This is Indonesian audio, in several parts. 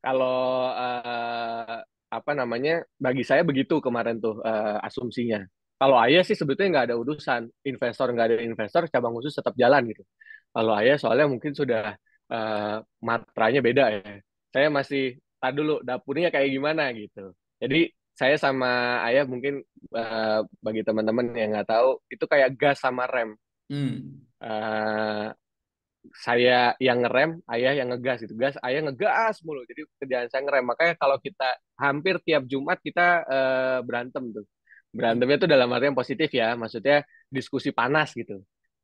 Kalau apa namanya, bagi saya begitu kemarin tuh asumsinya. Kalau Ayah sih sebetulnya nggak ada urusan, investor nggak ada investor, cabang khusus tetap jalan gitu. Kalau Ayah soalnya mungkin sudah matranya beda ya. Saya masih, tak dulu dapurnya kayak gimana gitu. Jadi saya sama Ayah mungkin bagi teman-teman yang nggak tahu, itu kayak gas sama rem. Hmm. Eh, saya yang ngerem, ayah yang ngegas gitu. Gas, ayah ngegas mulu. Jadi kerjaan saya ngerem. Makanya kalau kita hampir tiap Jumat kita berantem tuh. Berantemnya tuh dalam arti yang positif ya. Maksudnya diskusi panas gitu.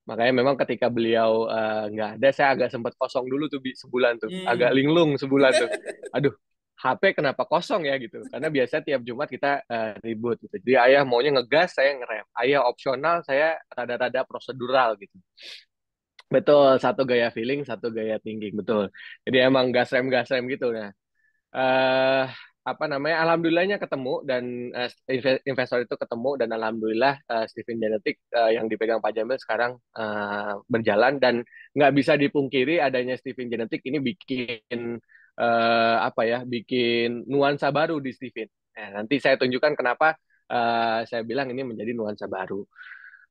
Makanya memang ketika beliau nggak ada, saya agak sempat kosong dulu tuh sebulan tuh. Agak Hmm. linglung sebulan tuh. Aduh, HP kenapa kosong ya gitu. Karena biasa tiap Jumat kita ribut gitu. Jadi ayah maunya ngegas, saya ngerem. Ayah opsional, saya rada-rada prosedural gitu. Betul, satu gaya feeling, satu gaya thinking, betul. Jadi emang gas rem gitu. Nah, eh apa namanya? Alhamdulillahnya ketemu dan investor itu ketemu dan alhamdulillah Steven Genetic yang dipegang Pak Jamil sekarang berjalan dan nggak bisa dipungkiri adanya Steven Genetic ini bikin apa ya? Bikin nuansa baru di Steven. Nah, nanti saya tunjukkan kenapa saya bilang ini menjadi nuansa baru.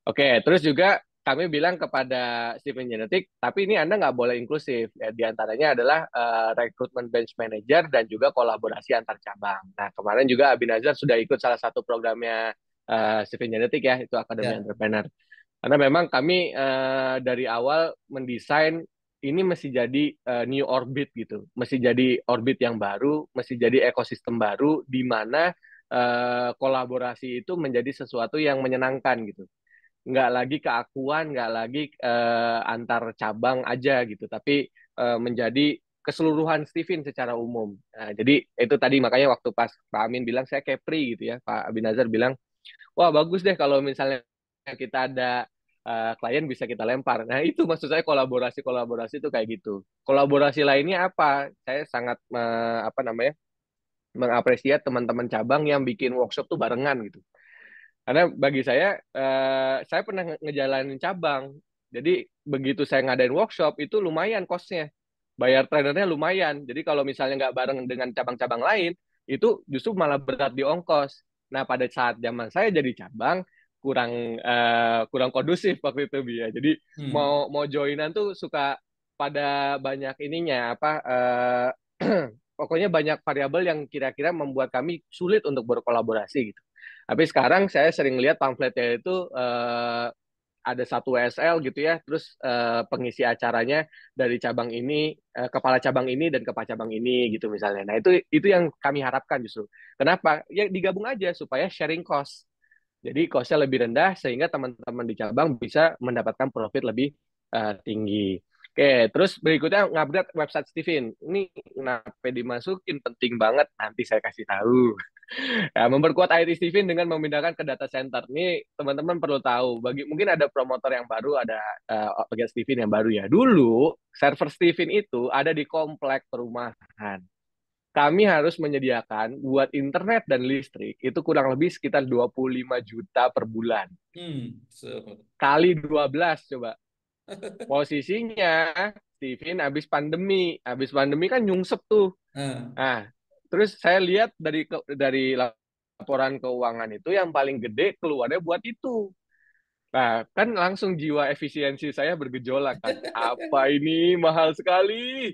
Oke, terus juga kami bilang kepada Steven Genetic, tapi ini Anda nggak boleh inklusif. Ya, di antaranya adalah rekrutmen bench manager dan juga kolaborasi antar cabang. Nah, kemarin juga Abinazar sudah ikut salah satu programnya Steven Genetic ya, itu Akademi Ya. Entrepreneur. Karena memang kami dari awal mendesain ini mesti jadi new orbit gitu, mesti jadi orbit yang baru, mesti jadi ekosistem baru di mana kolaborasi itu menjadi sesuatu yang menyenangkan gitu, nggak lagi keakuan, nggak lagi antar cabang aja gitu, tapi menjadi keseluruhan Steven secara umum. Nah, jadi itu tadi makanya waktu pas Pak Amin bilang saya Kepri gitu ya, Pak Abinazar bilang, wah bagus deh kalau misalnya kita ada klien bisa kita lempar. Nah itu maksud saya kolaborasi itu kayak gitu. Kolaborasi lainnya apa? Saya sangat apa namanya mengapresiasi teman-teman cabang yang bikin workshop tuh barengan gitu. Karena bagi saya pernah ngejalanin cabang. Jadi begitu saya ngadain workshop itu lumayan costnya. Bayar trainernya lumayan. Jadi kalau misalnya nggak bareng dengan cabang-cabang lain, itu justru malah berat di ongkos. Nah pada saat zaman saya jadi cabang, kurang kurang kondusif waktu itu Bi, ya. Jadi Hmm. mau mau joinan tuh suka pada banyak ininya apa pokoknya banyak variabel yang kira-kira membuat kami sulit untuk berkolaborasi gitu. Tapi sekarang saya sering lihat pamfletnya itu ada satu WSL gitu ya, terus pengisi acaranya dari cabang ini, kepala cabang ini dan kepala cabang ini gitu misalnya. Nah itu yang kami harapkan justru. Kenapa? Ya digabung aja supaya sharing cost. Jadi cost-nya lebih rendah sehingga teman-teman di cabang bisa mendapatkan profit lebih tinggi. Oke, terus berikutnya ngupgrade website Steven. Ini kenapa dimasukin penting banget, nanti saya kasih tahu. Ya, memperkuat IT Steven dengan memindahkan ke data center. Ini teman-teman perlu tahu. Bagi mungkin ada promotor yang baru, ada bagian Steven yang baru ya. Dulu server Steven itu ada di komplek perumahan. Kami harus menyediakan buat internet dan listrik itu kurang lebih sekitar 25 juta per bulan. Hmm. So. Kali 12 coba. Posisinya Steven habis pandemi. Habis pandemi kan nyungsep tuh. Ah. Nah, terus saya lihat dari laporan keuangan itu yang paling gede keluarnya buat itu. Nah, kan langsung jiwa efisiensi saya bergejolak kan. Apa ini mahal sekali.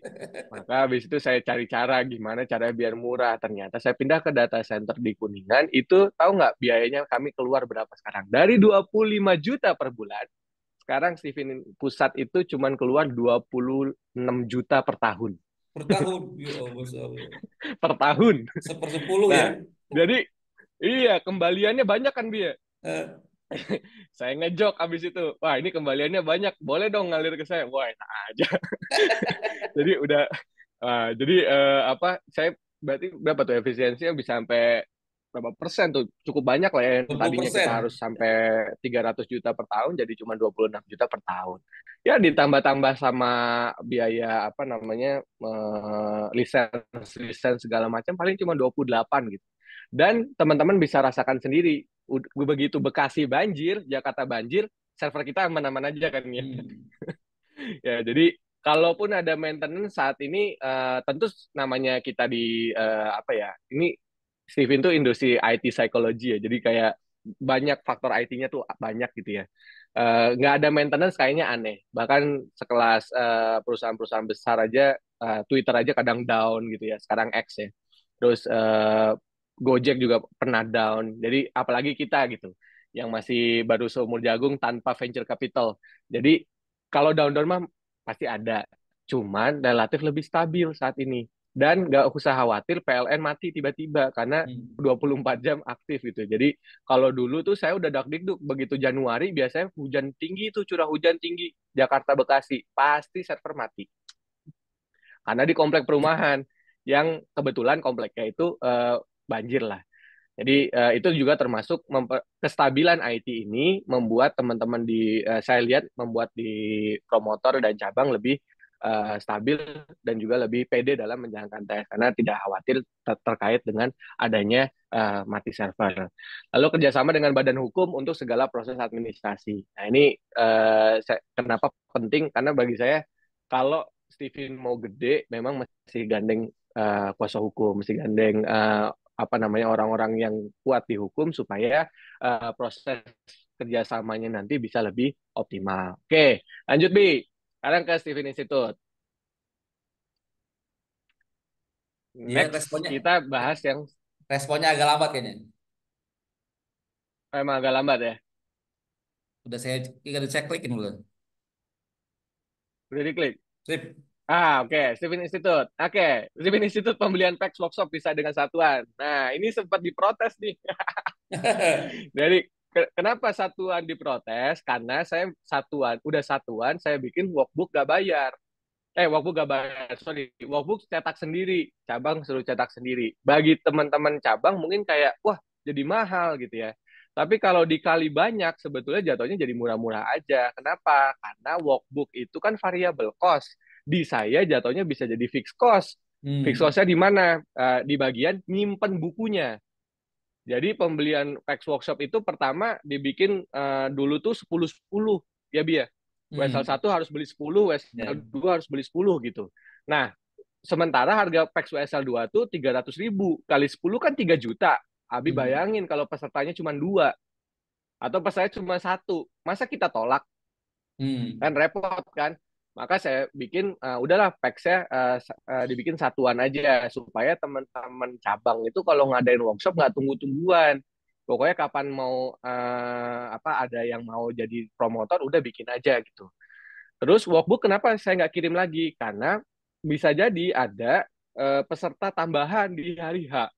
Maka habis itu saya cari cara gimana caranya biar murah. Ternyata saya pindah ke data center di Kuningan. Itu tahu nggak biayanya kami keluar berapa sekarang? Dari 25 juta per bulan, sekarang Steven Pusat itu cuman keluar 26 juta per tahun. Per tahun. Ya Allah, Masya Allah. Per tahun. Sepersepuluh ya. Nah, jadi iya kembaliannya banyak kan Bi, ya? Eh, Saya ngejok abis itu. Wah, ini kembaliannya banyak. Boleh dong ngalir ke saya. Wah, enak aja. Jadi udah jadi apa saya berarti berapa tuh efisiensinya bisa sampai berapa persen tuh? Cukup banyak lah ya, yang dua puluh tadinya kita harus persen. sampai 300 juta per tahun jadi cuma 26 juta per tahun. Ya ditambah-tambah sama biaya apa namanya lisensi segala macam paling cuma 28 gitu. Dan teman-teman bisa rasakan sendiri begitu Bekasi banjir, Jakarta banjir, server kita aman-aman aja kan ya. Hmm. Ya, jadi kalaupun ada maintenance saat ini, tentu namanya kita di apa ya? Ini Steven tuh industri IT psychology ya, jadi kayak banyak faktor IT-nya tuh banyak gitu ya. Nggak ada maintenance kayaknya aneh. Bahkan sekelas perusahaan-perusahaan besar aja, Twitter aja kadang down gitu ya. Sekarang X ya. Terus Gojek juga pernah down. Jadi apalagi kita gitu, yang masih baru seumur jagung tanpa venture capital. Jadi kalau down-down mah pasti ada. Cuman relatif lebih stabil saat ini. Dan nggak usah khawatir PLN mati tiba-tiba karena Hmm. 24 jam aktif gitu. Jadi kalau dulu tuh saya udah dak-dikduk begitu Januari biasanya hujan tinggi tuh curah hujan tinggi Jakarta Bekasi pasti server mati. Karena di komplek perumahan yang kebetulan kompleknya itu banjir lah. Jadi itu juga termasuk kestabilan IT ini membuat teman-teman di saya lihat membuat di promotor dan cabang lebih stabil dan juga lebih pede dalam menjalankan tes karena tidak khawatir terkait dengan adanya mati server. Lalu kerjasama dengan badan hukum untuk segala proses administrasi. Nah ini kenapa penting karena bagi saya kalau Steven mau gede memang mesti gandeng kuasa hukum, mesti gandeng apa namanya orang-orang yang kuat di hukum supaya proses kerjasamanya nanti bisa lebih optimal. Oke, lanjut Bi. Sekarang ke Steven Institute. Dia Next, responnya kita bahas yang responnya agak lambat kayaknya. emang agak lambat ya. Udah saya klikin dulu. Udah diklik. Sip. Oke. Steven Institute. Oke, Steven Institute pembelian PAX workshop bisa dengan satuan. Nah, ini sempat diprotes nih. Dari kenapa satuan diprotes? Karena saya udah satuan, saya bikin workbook gak bayar. Workbook gak bayar, sorry. Workbook cetak sendiri, cabang suruh cetak sendiri. Bagi teman-teman cabang mungkin kayak, wah jadi mahal gitu ya. Tapi kalau dikali banyak, sebetulnya jatuhnya jadi murah-murah aja. Kenapa? Karena workbook itu kan variable cost. Di saya jatuhnya bisa jadi fixed cost. Fixed Hmm. cost-nya di mana? Di bagian nyimpen bukunya. Jadi pembelian PAX Workshop itu pertama dibikin dulu tuh 10-10 ya Bi ya. WSL Hmm. 1 harus beli 10, WSL Ya. 2 harus beli 10 gitu. Nah, sementara harga PAX WSL 2 tuh 300.000 kali 10 kan 3 juta. Abi Hmm. bayangin kalau pesertanya cuma 2 atau pesertanya cuma satu, masa kita tolak? Kan Hmm. repot kan. Maka saya bikin udahlah packsnya dibikin satuan aja supaya teman-teman cabang itu kalau ngadain workshop nggak tunggu-tungguan. Pokoknya kapan mau apa ada yang mau jadi promotor udah bikin aja gitu. Terus workbook kenapa saya nggak kirim lagi? Karena bisa jadi ada peserta tambahan di hari H.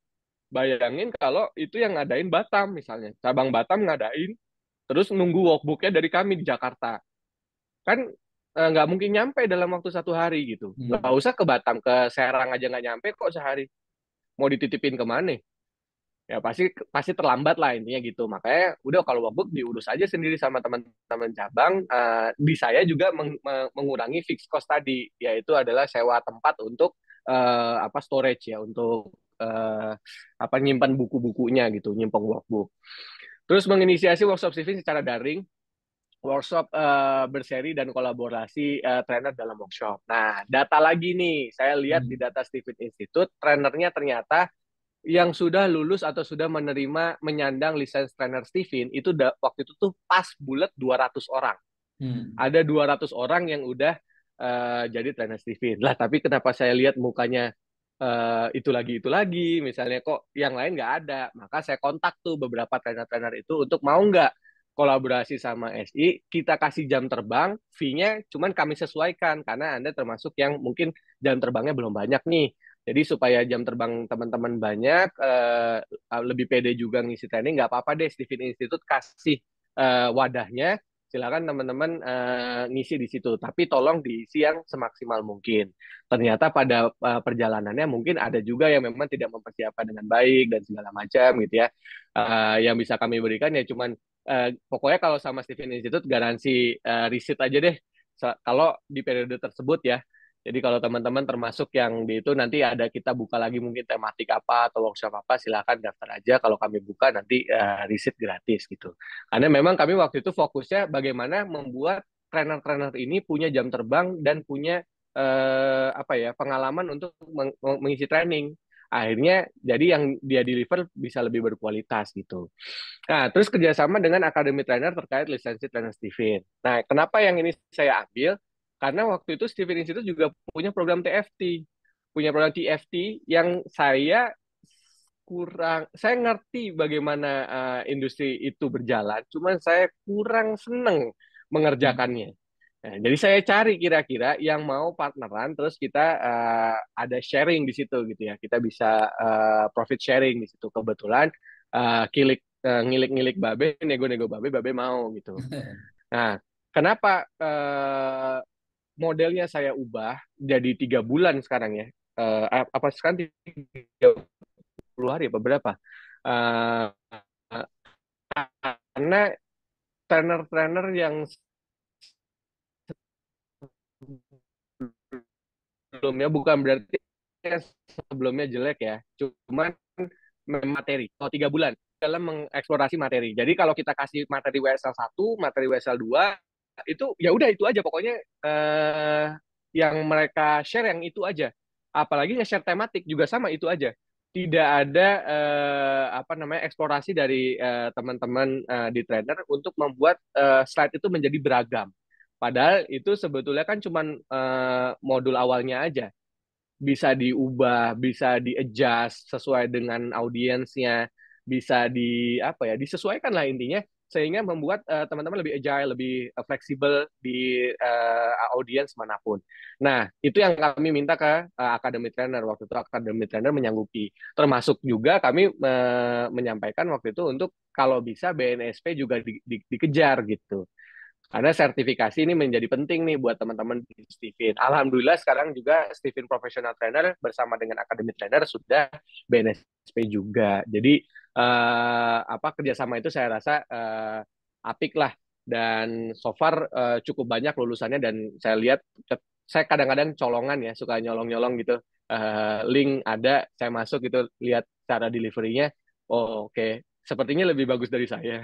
Bayangin kalau itu yang ngadain Batam misalnya, cabang Batam ngadain, terus nunggu workbooknya dari kami di Jakarta kan nggak mungkin nyampe dalam waktu 1 hari gitu. Nggak Hmm. usah ke Batam, ke Serang aja nggak nyampe kok sehari. Mau dititipin kemana? Ya pasti pasti terlambat lah intinya gitu. Makanya udah kalau workbook diurus aja sendiri sama teman-teman cabang. Di saya juga mengurangi fixed cost tadi, yaitu adalah sewa tempat untuk apa storage ya, untuk apa nyimpan buku-bukunya gitu, nyimpan workbook. Terus menginisiasi workshop CV secara daring, workshop berseri dan kolaborasi trainer dalam workshop. Nah, data lagi nih, saya lihat di Hmm. data Stephen Institute, trainernya ternyata yang sudah lulus atau sudah menerima menyandang lisensi trainer Stephen itu waktu itu tuh pas bulat 200 orang. Hmm. Ada 200 orang yang udah jadi trainer Stephen. Lah, tapi kenapa saya lihat mukanya itu lagi, misalnya kok yang lain nggak ada. Maka saya kontak tuh beberapa trainer-trainer itu untuk mau nggak kolaborasi sama SI, kita kasih jam terbang, fee-nya cuman kami sesuaikan, karena Anda termasuk yang mungkin jam terbangnya belum banyak nih. Jadi supaya jam terbang teman-teman banyak, lebih pede juga ngisi training, nggak apa-apa deh, Stephen Institute kasih wadahnya, silakan teman-teman ngisi di situ. Tapi tolong diisi yang semaksimal mungkin. Ternyata pada perjalanannya mungkin ada juga yang memang tidak mempersiapkan dengan baik dan segala macam gitu ya. Yang bisa kami berikan ya cuman pokoknya kalau sama Steven Institute garansi riset aja deh. Kalau di periode tersebut ya. Jadi kalau teman-teman termasuk yang di itu nanti ada kita buka lagi mungkin tematik apa atau workshop apa silakan daftar aja. Kalau kami buka nanti riset gratis gitu. Karena memang kami waktu itu fokusnya bagaimana membuat trainer-trainer ini punya jam terbang dan punya apa ya, pengalaman untuk mengisi training. Akhirnya jadi yang dia deliver bisa lebih berkualitas gitu. Nah, terus kerjasama dengan Academy Trainer terkait lisensi trainer Steven. Nah, kenapa yang ini saya ambil? Karena waktu itu Steven Institute juga punya program TFT. Punya program TFT yang saya ngerti bagaimana industri itu berjalan, cuman saya kurang seneng Hmm. mengerjakannya. Nah, jadi saya cari kira-kira yang mau partneran, terus kita ada sharing di situ gitu ya. Kita bisa profit sharing di situ. Kebetulan ngilik-ngilik babe, nego-nego babe, babe mau gitu. Nah, kenapa modelnya saya ubah jadi 3 bulan sekarang ya? Apa sekarang 30 hari apa berapa? Eh, karena trainer-trainer yang sebelumnya bukan berarti yang sebelumnya jelek ya, cuman materi. Oh, 3 bulan dalam mengeksplorasi materi. Jadi kalau kita kasih materi WSL 1, materi WSL 2, itu ya udah itu aja pokoknya yang mereka share yang itu aja. Apalagi nge-share tematik juga sama itu aja. Tidak ada apa namanya eksplorasi dari teman-teman di trainer untuk membuat slide itu menjadi beragam. Padahal itu sebetulnya kan cuman modul awalnya aja, bisa diubah, bisa di-adjust sesuai dengan audiensnya, bisa apa ya, disesuaikan lah intinya, sehingga membuat teman-teman lebih agile, lebih fleksibel di audiens manapun. Nah, itu yang kami minta ke Academy Trainer. Waktu itu Academy Trainer menyanggupi. Termasuk juga kami menyampaikan waktu itu untuk kalau bisa BNSP juga dikejar gitu. Karena sertifikasi ini menjadi penting nih buat teman-teman di Steven. Alhamdulillah sekarang juga Steven Professional Trainer bersama dengan Academy Trainer sudah BNSP juga. Jadi apa kerjasama itu saya rasa apik lah, dan so far cukup banyak lulusannya, dan saya lihat saya kadang-kadang colongan ya, suka nyolong-nyolong gitu. Link ada, saya masuk gitu, lihat cara deliverynya. Oh, oke. Sepertinya lebih bagus dari saya.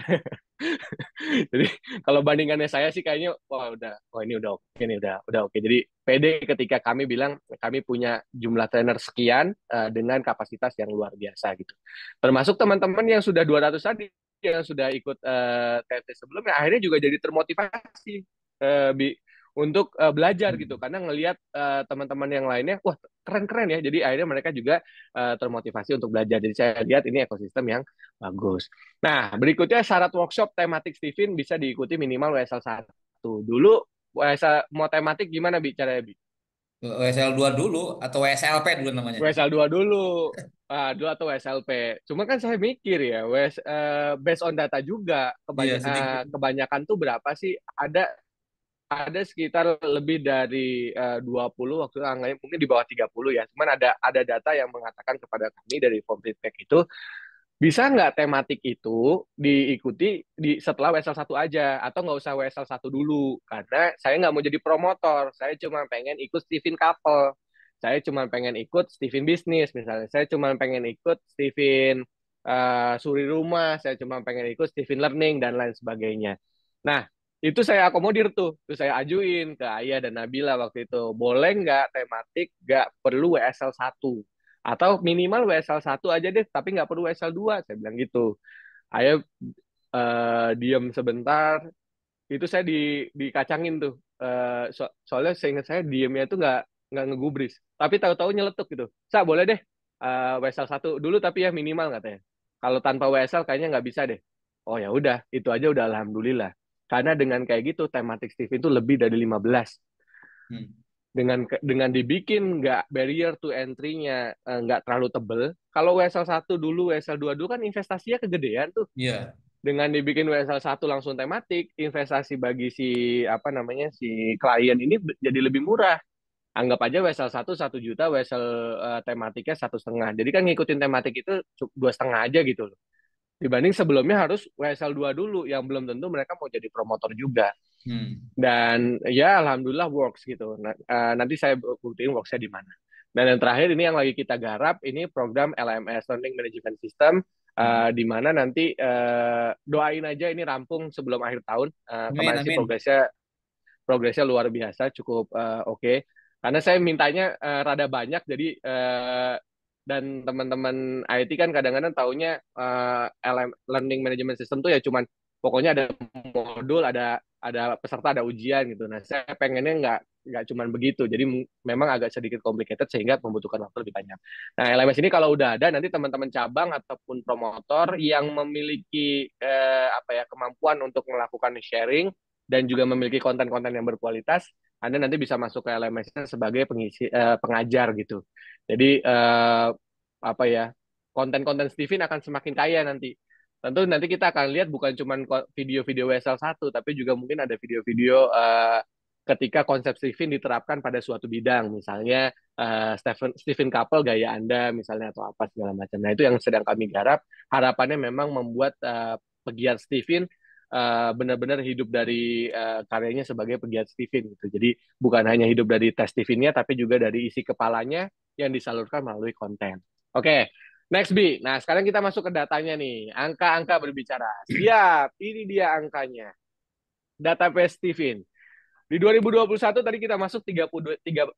Jadi kalau bandingannya saya sih kayaknya wah udah, wah ini udah oke nih, udah oke. Jadi pede ketika kami bilang kami punya jumlah trainer sekian dengan kapasitas yang luar biasa gitu. Termasuk teman-teman yang sudah 200 tadi yang sudah ikut TT sebelumnya akhirnya juga jadi termotivasi Bi, untuk belajar gitu Hmm. karena ngelihat teman-teman yang lainnya wah keren-keren ya. Jadi akhirnya mereka juga termotivasi untuk belajar. Jadi saya lihat ini ekosistem yang bagus. Nah, berikutnya syarat workshop tematik Steven bisa diikuti minimal WSL 1. Dulu WSL mau tematik gimana bicara Bi? WSL 2 dulu atau WSLP dulu namanya. WSL 2 dulu. Dulu atau WSLP. Cuma kan saya mikir ya, based on data juga, Iya, sedikit. kebanyakan tuh berapa sih? Ada sekitar lebih dari 20, waktu itu angkanya mungkin di bawah 30 ya. Cuman ada data yang mengatakan kepada kami dari form feedback itu, bisa nggak tematik itu diikuti setelah WSL 1 aja, atau nggak usah WSL 1 dulu, karena saya nggak mau jadi promotor, saya cuma pengen ikut Steven Couple, saya cuma pengen ikut Steven Business misalnya, saya cuma pengen ikut Steven Suri Rumah, saya cuma pengen ikut Steven Learning dan lain sebagainya. Nah, itu saya akomodir tuh, itu saya ajuin ke Ayah dan Nabila waktu itu, boleh nggak tematik nggak perlu WSL 1, atau minimal WSL 1 aja deh, tapi nggak perlu WSL 2, saya bilang gitu. Ayo diam sebentar, itu saya dikacangin tuh. Soalnya seingat saya diamnya itu nggak ngegubris, tapi tahu-tahu nyeletuk gitu. Boleh deh WSL 1 dulu tapi ya minimal katanya. Kalau tanpa WSL kayaknya nggak bisa deh. Oh ya udah, itu aja udah alhamdulillah. Karena dengan kayak gitu tematik Steve itu lebih dari 15. Hmm. Dengan dibikin nggak barrier to entry-nya nggak terlalu tebel. Kalau WSL 1 dulu, WSL 2 dulu kan investasinya kegedean tuh. Iya. Dengan dibikin WSL 1 langsung tematik, investasi bagi si apa namanya si klien ini jadi lebih murah. Anggap aja WSL 1 1 juta, WSL tematiknya 1,5. Jadi kan ngikutin tematik itu 2,5 aja gitu loh. Dibanding sebelumnya harus WSL 2 dulu, yang belum tentu mereka mau jadi promotor juga. Hmm. Dan ya alhamdulillah works gitu. Nanti saya buktiin worksnya di mana. Dan yang terakhir ini yang lagi kita garap, ini program LMS Learning Management System, Hmm. di mana nanti doain aja ini rampung sebelum akhir tahun. Amin, Kemarin sih amin. progresnya progresnya luar biasa, cukup oke. Karena saya mintanya rada banyak, jadi dan teman-teman IT kan kadang-kadang taunya learning management system tuh ya cuman pokoknya ada modul, ada peserta, ada ujian gitu. Nah, saya pengennya nggak cuman begitu. Jadi memang agak sedikit complicated sehingga membutuhkan waktu lebih banyak. Nah, LMS ini kalau udah ada nanti teman-teman cabang ataupun promotor yang memiliki apa ya kemampuan untuk melakukan sharing dan juga memiliki konten-konten yang berkualitas, Anda nanti bisa masuk ke LMS-nya sebagai pengajar gitu. Jadi apa ya konten-konten Steven akan semakin kaya nanti. Tentu nanti kita akan lihat bukan cuma video-video WSL 1, tapi juga mungkin ada video-video ketika konsep Steven diterapkan pada suatu bidang, misalnya Stephen Couple gaya Anda misalnya atau apa segala macam. Nah itu yang sedang kami garap. Harapannya memang membuat pegiat Steven benar-benar hidup dari karyanya sebagai pegiat Steven gitu. Jadi bukan hanya hidup dari tes Stevennya, tapi juga dari isi kepalanya yang disalurkan melalui konten. Oke, next B. Nah, sekarang kita masuk ke datanya nih. Angka-angka berbicara. Siap, ini dia angkanya. Database Steven. Di 2021 tadi kita masuk 33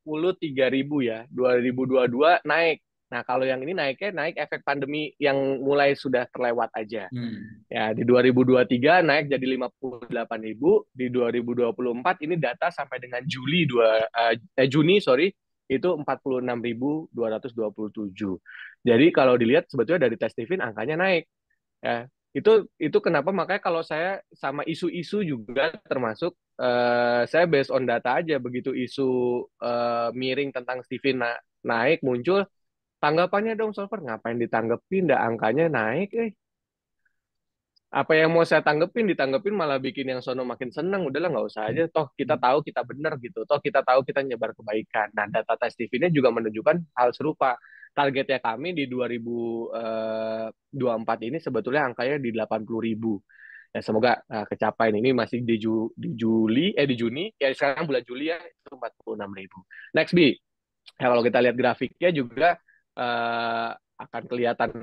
ribu ya. 2022 naik. Nah, kalau yang ini naiknya naik efek pandemi yang mulai sudah terlewat aja. Hmm. Ya, di 2023 naik jadi 58 ribu. Di 2024 ini data sampai dengan Juni, sorry, itu 46.227. Jadi kalau dilihat sebetulnya dari tes Steven angkanya naik. Ya, itu kenapa makanya kalau saya sama isu-isu juga termasuk saya based on data aja begitu isu miring tentang Steven naik muncul tanggapannya dong solver ngapain ditanggepin dah angkanya naik apa yang mau saya tanggepin ditanggepin malah bikin yang sono makin seneng udahlah nggak usah aja toh kita tahu kita bener gitu toh kita tahu kita nyebar kebaikan. Nah data tes TV-nya juga menunjukkan hal serupa. Targetnya kami di 2024 ini sebetulnya angkanya di 80 ribu. Ya semoga kecapai. Ini masih di Juni ya sekarang bulan Juli ya itu 46 ribu. Next B. Ya, kalau kita lihat grafiknya juga akan kelihatan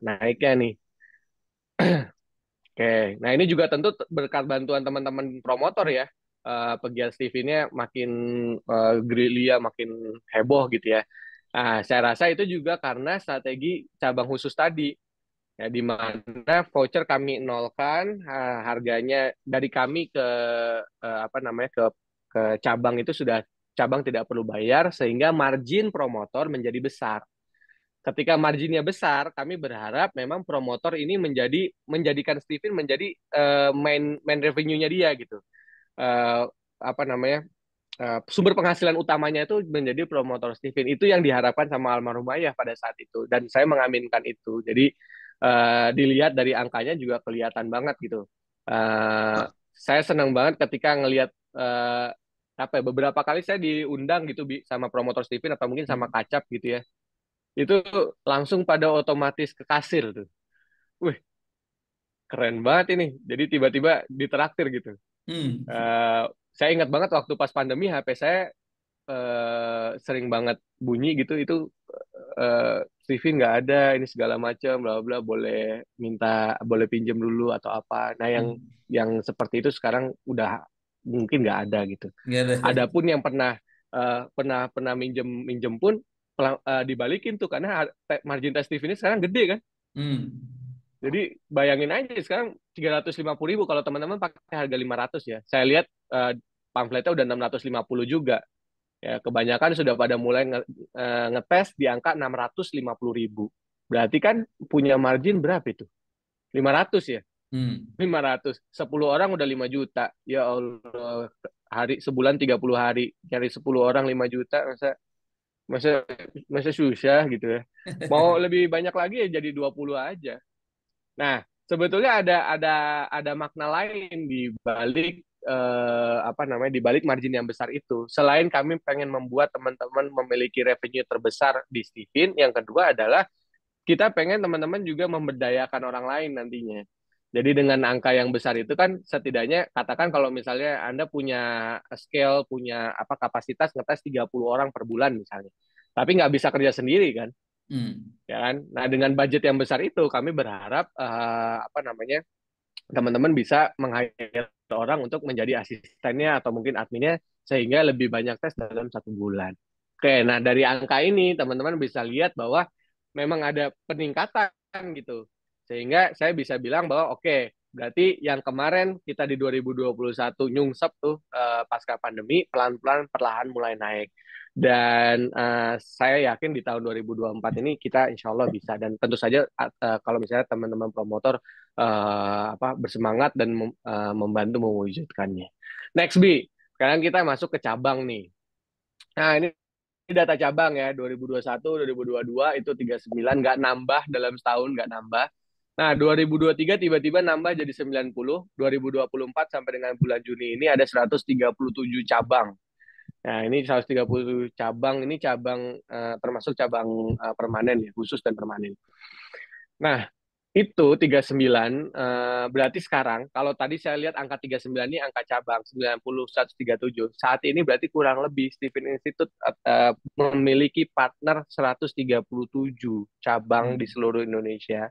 naiknya nih. Oke, nah ini juga tentu berkat bantuan teman-teman promotor ya. Pegiat TV ini makin gerilya, makin heboh gitu ya. Nah, saya rasa itu juga karena strategi cabang khusus tadi, ya, di mana voucher kami nolkan, harganya dari kami ke apa namanya ke cabang itu sudah cabang tidak perlu bayar sehingga margin promotor menjadi besar. Ketika marginnya besar, kami berharap memang promotor ini menjadikan Steven menjadi main revenue-nya dia gitu. Uh, apa namanya sumber penghasilan utamanya itu menjadi promotor Steven. Itu yang diharapkan sama almarhum ayah pada saat itu dan saya mengaminkan itu. Jadi dilihat dari angkanya juga kelihatan banget gitu. Saya senang banget ketika ngelihat apa ya, beberapa kali saya diundang gitu sama promotor Steven atau mungkin sama Hmm. Kacap gitu ya itu langsung pada otomatis ke kasir tuh. Wih, keren banget ini. Jadi tiba-tiba ditraktir gitu. Hmm. Eh, saya ingat banget waktu pas pandemi HP saya sering banget bunyi gitu. Itu Steven nggak ada, ini segala macam, bla bla. Boleh pinjam dulu atau apa. Nah, Hmm. yang seperti itu sekarang udah mungkin nggak ada gitu. Nggak ada. Adapun yang pernah minjem minjem pun dibalikin tuh karena margin tes TV ini sekarang gede kan. Hmm. Jadi bayangin aja sekarang 350 ribu kalau teman-teman pakai harga 500 ya. Saya lihat pamfletnya udah 650 juga. Ya, kebanyakan sudah pada mulai ngetes di angka 650 ribu. Berarti kan punya margin berapa itu? 500 ya? Hmm. 500. 10 orang udah 5 juta. Ya Allah, sebulan 30 hari. Cari 10 orang 5 juta, masa masa susah gitu ya. Mau lebih banyak lagi ya jadi 20 aja. Nah, sebetulnya ada makna lain di balik apa namanya di balik margin yang besar itu. Selain kami pengen membuat teman-teman memiliki revenue terbesar di Steven, yang kedua adalah kita pengen teman-teman juga memberdayakan orang lain nantinya. Jadi dengan angka yang besar itu kan setidaknya katakan kalau misalnya Anda punya scale, punya apa kapasitas ngetes 30 orang per bulan misalnya. Tapi nggak bisa kerja sendiri kan, Hmm. ya kan? Nah, dengan budget yang besar itu kami berharap apa namanya teman-teman bisa meng-hire orang untuk menjadi asistennya atau mungkin adminnya sehingga lebih banyak tes dalam 1 bulan. Oke, nah dari angka ini teman-teman bisa lihat bahwa memang ada peningkatan gitu. Sehingga saya bisa bilang bahwa oke, berarti yang kemarin kita di 2021 nyungsep tuh pasca pandemi pelan-pelan perlahan mulai naik. Dan saya yakin di tahun 2024 ini kita insya Allah bisa. Dan tentu saja kalau misalnya teman-teman promotor bersemangat dan membantu mewujudkannya. Next B, sekarang kita masuk ke cabang nih. Nah ini data cabang ya 2021, 2022 itu 39 nggak nambah dalam setahun nggak nambah. Nah 2023 tiba-tiba nambah jadi 90, 2024 sampai dengan bulan Juni ini ada 137 cabang. Nah ini 137 cabang ini cabang termasuk cabang permanen ya khusus dan permanen. Nah, itu 39 berarti sekarang kalau tadi saya lihat angka 39 ini angka cabang 90 137. Saat ini berarti kurang lebih Stephen Institute memiliki partner 137 cabang di Hmm. seluruh Indonesia.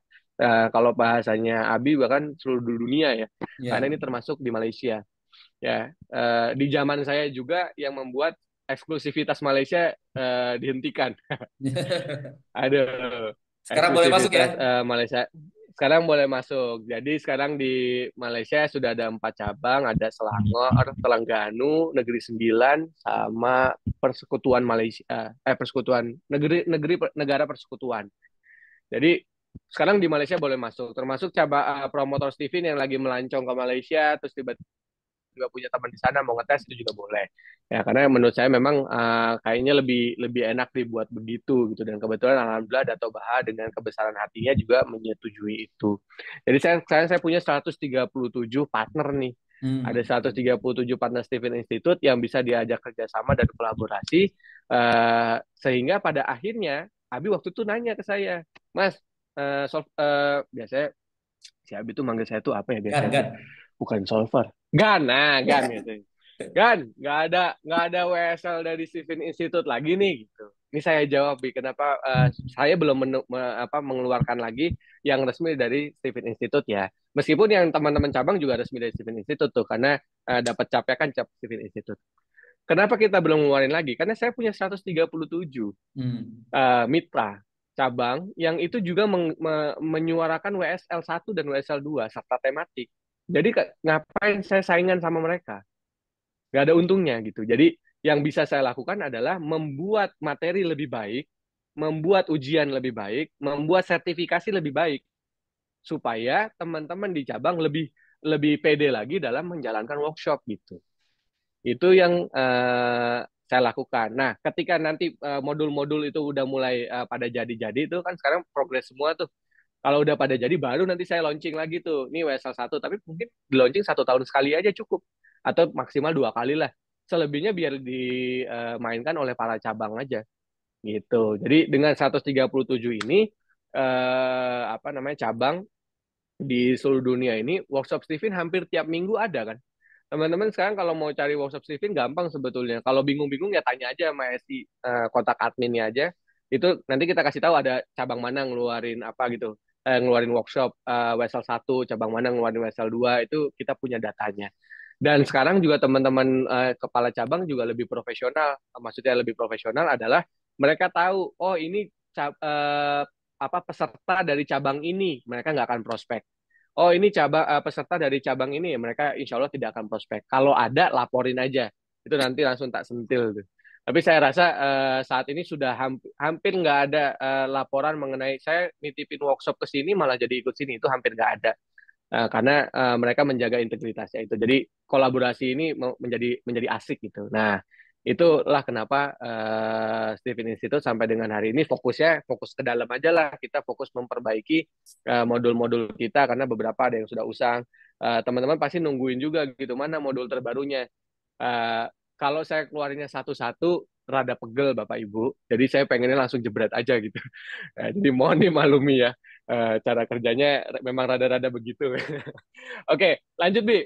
Kalau bahasanya Abi bahkan seluruh dunia ya. Karena Ya. ini termasuk di Malaysia. Ya, di zaman saya juga yang membuat eksklusivitas Malaysia dihentikan. Aduh, Sekarang boleh masuk ya? eksklusivitas Malaysia sekarang boleh masuk. Jadi sekarang di Malaysia sudah ada 4 cabang, ada Selangor, Terengganu, Negeri Sembilan, sama Persekutuan Malaysia, Persekutuan Negara Persekutuan. Jadi sekarang di Malaysia boleh masuk, termasuk cabang promotor Steven yang lagi melancong ke Malaysia, terus tiba juga punya teman di sana mau ngetes itu juga boleh ya karena menurut saya memang kayaknya lebih lebih enak dibuat begitu gitu dan kebetulan alhamdulillah Dato Baha dengan kebesaran hatinya juga menyetujui itu jadi saya punya 137 partner nih ada Hmm. 137 partner Steven Institute yang bisa diajak kerjasama dan kolaborasi sehingga pada akhirnya Abi waktu itu nanya ke saya Mas biasanya si Abi tuh manggil saya tuh apa ya Gan, biasanya tuh gan. bukan solver Gan gitu Gan nggak ada WSL dari Steven Institute lagi nih gitu ini saya jawab Bi kenapa saya belum mengeluarkan lagi yang resmi dari Steven Institute ya meskipun yang teman-teman cabang juga resmi dari Steven Institute tuh karena dapat capaian cap Steven Institute kenapa kita belum ngeluarin lagi karena saya punya 137 Hmm. mitra cabang yang itu juga menyuarakan WSL 1 dan WSL 2 serta tematik. Jadi ngapain saya saingan sama mereka? Gak ada untungnya gitu. Jadi yang bisa saya lakukan adalah membuat materi lebih baik, membuat ujian lebih baik, membuat sertifikasi lebih baik supaya teman-teman di cabang lebih lebih pede lagi dalam menjalankan workshop gitu. Itu yang saya lakukan. Nah, ketika nanti modul-modul itu udah mulai pada jadi-jadi itu kan sekarang progres semua tuh. Kalau udah pada jadi baru nanti saya launching lagi tuh. Ini WSL 1 tapi mungkin di launching 1 tahun sekali aja cukup atau maksimal 2 kali lah. Selebihnya biar dimainkan oleh para cabang aja gitu. Jadi dengan 137 ini apa namanya cabang di seluruh dunia ini workshop Steven hampir tiap minggu ada kan. Teman-teman sekarang kalau mau cari workshop Steven gampang sebetulnya. Kalau bingung-bingung ya tanya aja sama SI kontak adminnya aja. Itu nanti kita kasih tahu ada cabang mana ngeluarin apa gitu. Ngeluarin workshop WSL 1, cabang mana ngeluarin WSL 2 itu kita punya datanya. Dan sekarang juga teman-teman kepala cabang juga lebih profesional. Maksudnya lebih profesional adalah mereka tahu, oh ini apa peserta dari cabang ini, mereka nggak akan prospek. Oh ini peserta dari cabang ini, mereka insya Allah tidak akan prospek. Kalau ada laporin aja, itu nanti langsung tak sentil tuh. Tapi saya rasa saat ini sudah hampir nggak ada laporan mengenai saya nitipin workshop ke sini malah jadi ikut sini itu hampir nggak ada. Karena mereka menjaga integritasnya itu. Jadi kolaborasi ini menjadi menjadi asik gitu. Nah, itulah kenapa Steven Institute sampai dengan hari ini fokus ke dalam aja lah. Kita fokus memperbaiki modul-modul kita karena beberapa ada yang sudah usang. Teman-teman pasti nungguin juga gitu mana modul terbarunya. Uh, Kalau saya keluarinnya satu-satu rada pegel Bapak Ibu. Jadi saya pengennya langsung jebret aja gitu. Jadi mohon dimaklumi ya. Cara kerjanya memang rada-rada begitu. Oke, lanjut Bi.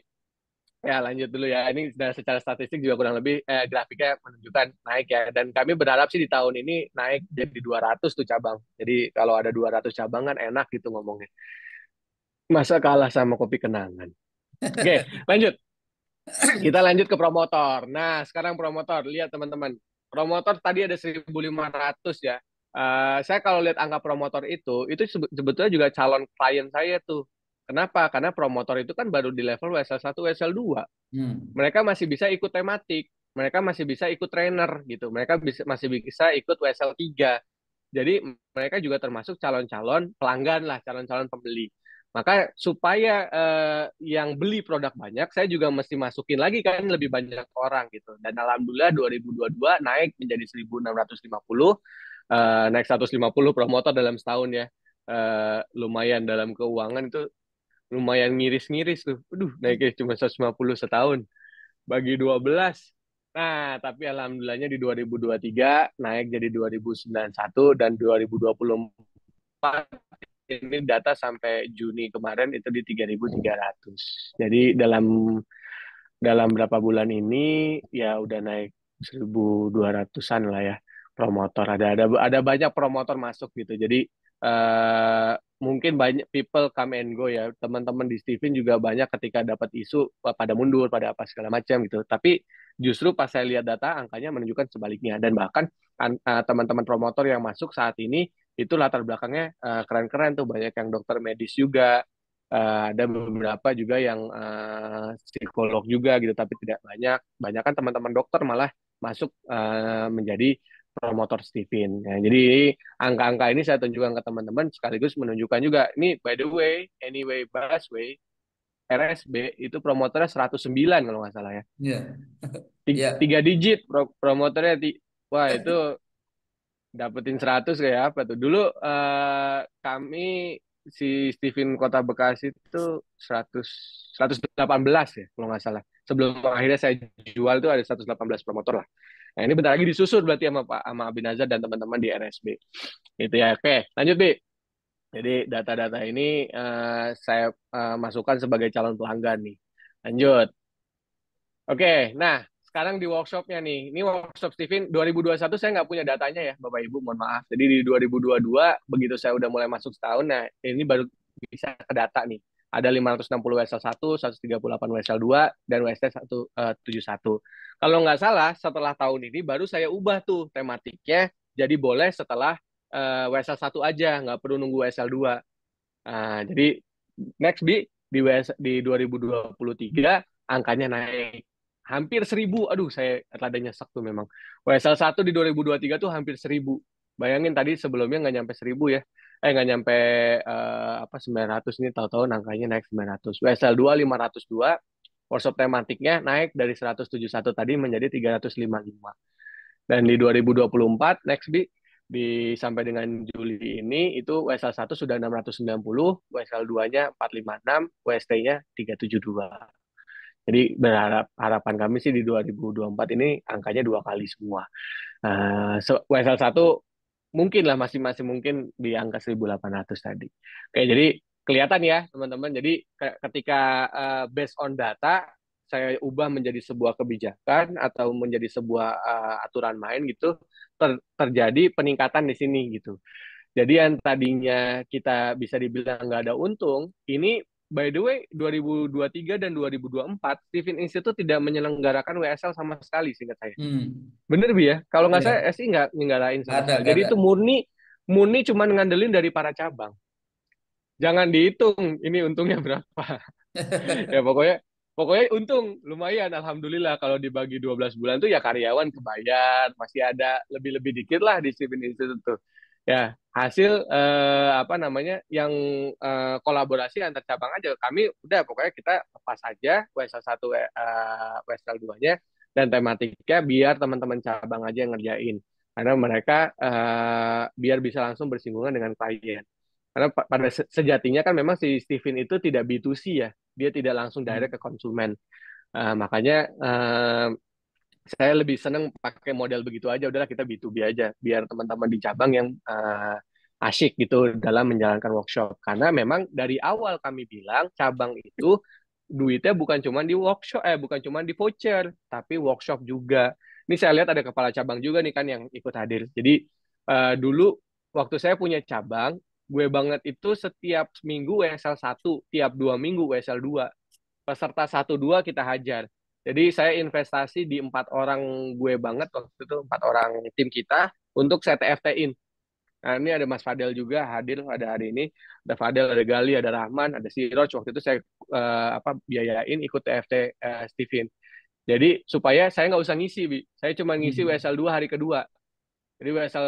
Ya, lanjut dulu ya. Ini sudah secara statistik juga kurang lebih grafiknya menunjukkan naik ya. Dan kami berharap sih di tahun ini naik jadi 200 tuh cabang. Jadi kalau ada 200 cabang kan enak gitu ngomongnya. Masa kalah sama kopi kenangan. Oke, lanjut. Kita lanjut ke promotor. Nah, sekarang promotor. Lihat teman-teman. Promotor tadi ada 1.500 ya. Saya kalau lihat angka promotor itu sebetulnya juga calon klien saya tuh. Kenapa? Karena promotor itu kan baru di level WSL 1, WSL 2. Hmm. Mereka masih bisa ikut tematik. Mereka masih bisa ikut trainer gitu. Mereka masih bisa ikut WSL 3. Jadi mereka juga termasuk calon-calon pelanggan lah, calon-calon pembeli. Maka supaya yang beli produk banyak, saya juga mesti masukin lagi kan lebih banyak orang gitu. Dan alhamdulillah 2022 naik menjadi 1.650, naik 150 promotor dalam setahun ya. Lumayan dalam keuangan itu lumayan ngiris-ngiris tuh. Aduh, naiknya cuma 150 setahun bagi 12. Nah, tapi alhamdulillahnya di 2023 naik jadi 2.091 dan 2024 ini data sampai Juni kemarin itu di 3.300. Jadi dalam berapa bulan ini ya udah naik 1.200-an lah ya promotor. Ada banyak promotor masuk gitu. Jadi mungkin banyak people come and go ya. Teman-teman di Steven juga banyak ketika dapat isu pada mundur, pada apa segala macam gitu. Tapi justru pas saya lihat data angkanya menunjukkan sebaliknya dan bahkan teman-teman promotor yang masuk saat ini itu latar belakangnya keren-keren tuh, banyak yang dokter medis juga, ada beberapa juga yang psikolog juga gitu, tapi tidak banyak. Banyak kan teman-teman dokter malah masuk menjadi promotor Steven. Nah, jadi angka-angka ini saya tunjukkan ke teman-teman sekaligus menunjukkan juga ini by the way, anyway, Busway, RSB itu promotornya 109 kalau nggak salah ya. Iya. Tiga Iya. digit promotornya. Wah, itu dapetin 100 kayak apa tuh. Dulu kami si Steven Kota Bekasi itu 100 118 ya kalau nggak salah. Sebelum akhirnya saya jual itu ada 118 promotor lah. Nah, ini bentar lagi disusul berarti sama Pak sama Abinazar dan teman-teman di RSB. Itu ya. Oke, lanjut Bi. Jadi data-data ini saya masukkan sebagai calon pelanggan nih. Lanjut. Oke, nah sekarang di workshopnya nih. Ini workshop Steven 2021 saya nggak punya datanya ya, Bapak Ibu, mohon maaf. Jadi di 2022 begitu saya udah mulai masuk setahun, nah ini baru bisa ke data nih. Ada 560 WSL 1, 138 WSL 2, dan WSL 171. Kalau nggak salah, setelah tahun ini baru saya ubah tuh tematiknya, jadi boleh setelah WSL 1 aja, nggak perlu nunggu WSL 2. Jadi next di 2023 angkanya naik hampir 1.000. Aduh, saya rada nyesek tuh memang. WSL 1 di 2023 tuh hampir 1.000. Bayangin tadi sebelumnya nggak nyampe 1.000 ya. Nggak nyampe 900 nih, tahu-tahu angkanya naik 900. WSL 2 502, workshop tematiknya naik dari 171 tadi menjadi 355. Dan di 2024 next sampai dengan Juli ini itu WSL 1 sudah 690, WSL 2-nya 456, WST-nya 372. Jadi harapan kami sih di 2024 ini angkanya 2 kali semua. WSL 1 mungkin lah masih mungkin di angka 1.800 tadi. Oke, jadi kelihatan ya teman-teman. Jadi ketika based on data saya ubah menjadi sebuah kebijakan atau menjadi sebuah aturan main gitu, terjadi peningkatan di sini gitu. Jadi yang tadinya kita bisa dibilang nggak ada untung, ini by the way 2023 dan 2024 Steven Institute tidak menyelenggarakan WSL sama sekali singkat saya. Hmm. Bener Bi ya? Kalau nggak saya Iya. sih nggak nyenggarain Nggak sama ada, sekali. nggak Jadi ada. itu murni murni cuma ngandelin dari para cabang. Jangan dihitung ini untungnya berapa. Ya pokoknya pokoknya untung lumayan alhamdulillah kalau dibagi 12 bulan tuh ya karyawan kebayar, masih ada lebih-lebih dikit lah di Steven Institute tuh. Ya, hasil apa namanya yang kolaborasi antar cabang aja. Kami udah pokoknya kita lepas aja WSL 1 WSL 2-nya dan tematiknya biar teman-teman cabang aja yang ngerjain. Karena mereka biar bisa langsung bersinggungan dengan klien. Karena pada sejatinya kan memang si Steven itu tidak B2C ya, dia tidak langsung direct ke Hmm. konsumen. Makanya saya lebih seneng pakai model begitu aja. Udahlah kita B2B aja, biar teman-teman di cabang yang asyik gitu dalam menjalankan workshop. Karena memang dari awal kami bilang cabang itu duitnya bukan cuma di workshop, bukan cuma di voucher, tapi workshop juga. Ini saya lihat ada kepala cabang juga nih kan yang ikut hadir. Jadi dulu waktu saya punya cabang, gue banget itu setiap minggu WSL 1, tiap 2 minggu WSL 2. Peserta 1 2 kita hajar. Jadi saya investasi di 4 orang gue banget waktu itu, 4 orang tim kita untuk saya TFT-in. Nah, ini ada Mas Fadel juga hadir ada hari ini. Ada Fadel, ada Gali, ada Rahman, ada Siroj. Waktu itu saya biayain ikut TFT Steven. Jadi supaya saya nggak usah ngisi, Bi. Saya cuma ngisi Hmm. WSL 2 hari kedua. Jadi WSL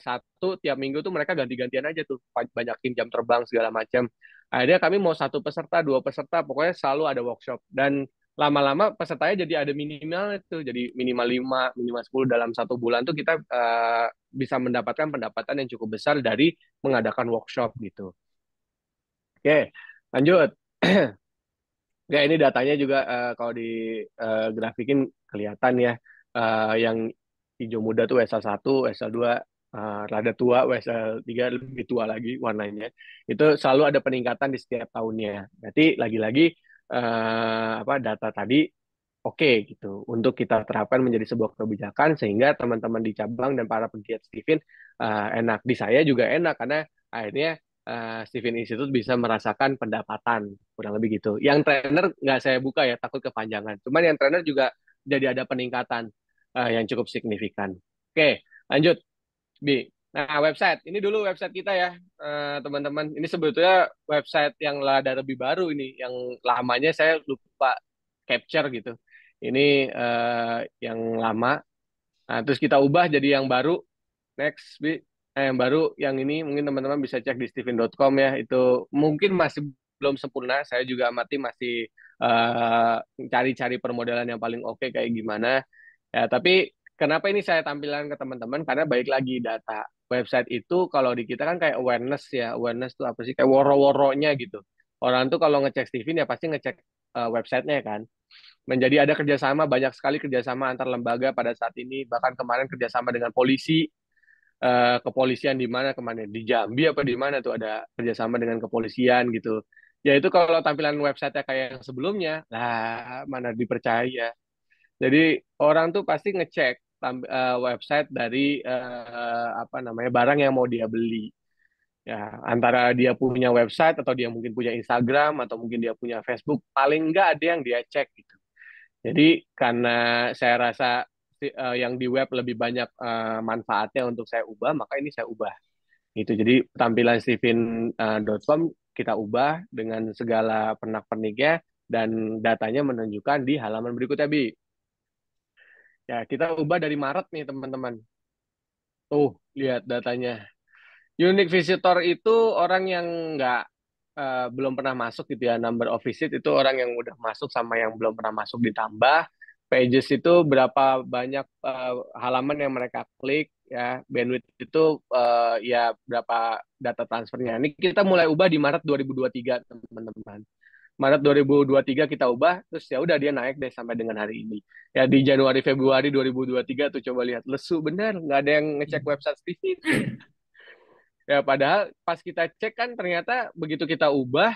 1 tiap minggu tuh mereka ganti-gantian aja tuh, banyakin jam terbang segala macam. Akhirnya kami mau 1 peserta, 2 peserta, pokoknya selalu ada workshop. Dan lama-lama pesertanya jadi ada minimal itu, jadi minimal 5, minimal 10 dalam 1 bulan tuh kita bisa mendapatkan pendapatan yang cukup besar dari mengadakan workshop gitu. Oke, lanjut. Ya, ini datanya juga kalau di grafikin kelihatan ya. Yang hijau muda tuh WSL 1, WSL 2 rada tua, WSL 3 lebih tua lagi warnanya. Itu selalu ada peningkatan di setiap tahunnya. Berarti lagi-lagi apa data tadi oke gitu untuk kita terapkan menjadi sebuah kebijakan sehingga teman-teman di cabang dan para pegiat Steven enak di saya juga enak karena akhirnya Steven Institute bisa merasakan pendapatan kurang lebih gitu. Yang trainer nggak saya buka ya takut kepanjangan. Cuman yang trainer juga jadi ada peningkatan yang cukup signifikan. Oke, lanjut Bi. Nah, website. Ini dulu website kita ya, teman-teman. Ini sebetulnya website yang ada lebih baru ini. Yang lamanya saya lupa capture gitu. Ini yang lama. Nah, terus kita ubah jadi yang baru. Next, Bi. Yang baru, yang ini mungkin teman-teman bisa cek di steven.com ya. Itu mungkin masih belum sempurna. Saya juga amati masih eh, cari-cari permodalan yang paling oke kayak gimana. Ya, tapi kenapa ini saya tampilkan ke teman-teman? Karena balik lagi data website itu kalau di kita kan kayak awareness ya. Awareness tuh apa sih? Kayak woro-woronya gitu. Orang tuh kalau ngecek Steven ya pasti ngecek websitenya kan. Menjadi ada kerjasama, banyak sekali kerjasama antar lembaga pada saat ini. Bahkan kemarin kerjasama dengan polisi, kepolisian di mana kemarin di Jambi apa di mana tuh ada kerjasama dengan kepolisian gitu. Ya itu kalau tampilan website kayak yang sebelumnya, lah mana dipercaya. Jadi orang tuh pasti ngecek website dari apa namanya barang yang mau dia beli. Ya, antara dia punya website atau dia mungkin punya Instagram atau mungkin dia punya Facebook, paling enggak ada yang dia cek gitu. Jadi karena saya rasa yang di web lebih banyak manfaatnya untuk saya ubah, maka ini saya ubah. Itu jadi tampilan steven.com kita ubah dengan segala pernak-perniknya dan datanya menunjukkan di halaman berikutnya, Bi. Ya, kita ubah dari Maret nih, teman-teman. Tuh, lihat datanya. Unique visitor itu orang yang nggak belum pernah masuk gitu ya. Number of visit itu orang yang udah masuk sama yang belum pernah masuk ditambah. Pages itu berapa banyak halaman yang mereka klik ya. Bandwidth itu ya berapa data transfernya. Ini kita mulai ubah di Maret 2023, teman-teman. Maret 2023 kita ubah, terus ya udah dia naik deh sampai dengan hari ini. Ya di Januari Februari 2023 tuh coba lihat lesu bener, nggak ada yang ngecek website TV. Ya, padahal pas kita cek kan ternyata begitu kita ubah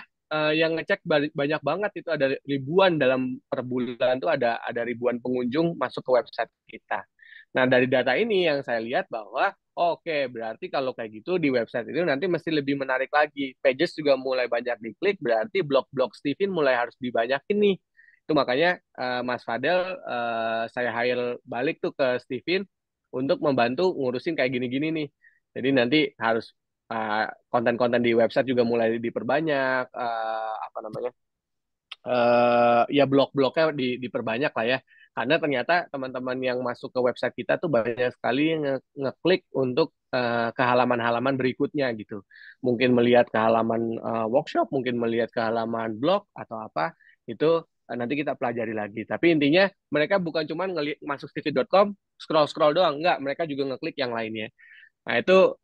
yang ngecek banyak banget itu ada ribuan dalam per bulan tuh ada ribuan pengunjung masuk ke website kita. Nah, dari data ini yang saya lihat bahwa oke, berarti kalau kayak gitu di website itu nanti mesti lebih menarik lagi. Pages juga mulai banyak diklik, berarti blog-blog Steven mulai harus dibanyakin nih. Itu makanya Mas Fadel saya hire balik tuh ke Steven untuk membantu ngurusin kayak gini-gini nih. Jadi nanti harus konten-konten di website juga mulai diperbanyak, apa namanya, ya blog-blognya diperbanyak lah ya. Karena ternyata teman-teman yang masuk ke website kita tuh banyak sekali ngeklik untuk ke halaman-halaman berikutnya gitu. Mungkin melihat ke halaman workshop, mungkin melihat ke halaman blog atau apa, itu nanti kita pelajari lagi. Tapi intinya mereka bukan cuma masuk tv.com, scroll-scroll doang. Enggak, mereka juga ngeklik yang lainnya. Nah, itu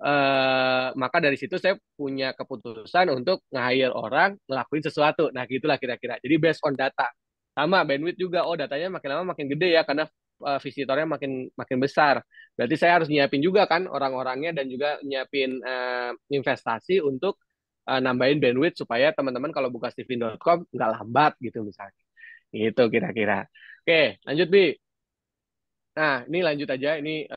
maka dari situ saya punya keputusan untuk nge-hire orang ngelakuin sesuatu. Nah, gitulah kira-kira. Jadi based on data. Sama bandwidth juga. Oh, datanya makin lama makin gede ya karena visitornya makin makin besar. Berarti saya harus nyiapin juga kan orang-orangnya dan juga nyiapin investasi untuk nambahin bandwidth supaya teman-teman kalau buka steven.com nggak lambat gitu misalnya. Gitu kira-kira. Oke, lanjut Bi. Nah, ini lanjut aja. Ini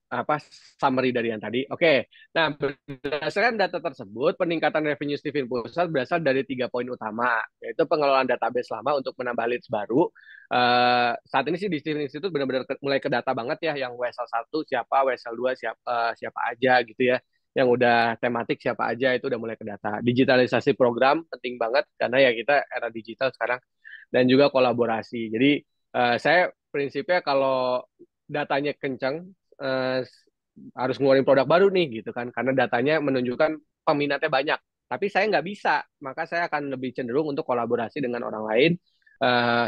apa summary dari yang tadi. Oke. Nah, berdasarkan data tersebut, peningkatan revenue Steven Pusat berasal dari 3 poin utama, yaitu pengelolaan database lama untuk menambah leads baru. Saat ini sih di Steven Institute benar-benar mulai ke data banget ya, yang WSL 1 siapa, WSL 2 siapa, siapa aja gitu ya. Yang udah tematik siapa aja itu udah mulai ke data. Digitalisasi program penting banget karena ya kita era digital sekarang dan juga kolaborasi. Jadi saya prinsipnya kalau datanya kencang eh, harus ngeluarin produk baru nih gitu kan karena datanya menunjukkan peminatnya banyak. Tapi saya nggak bisa, maka saya akan lebih cenderung untuk kolaborasi dengan orang lain,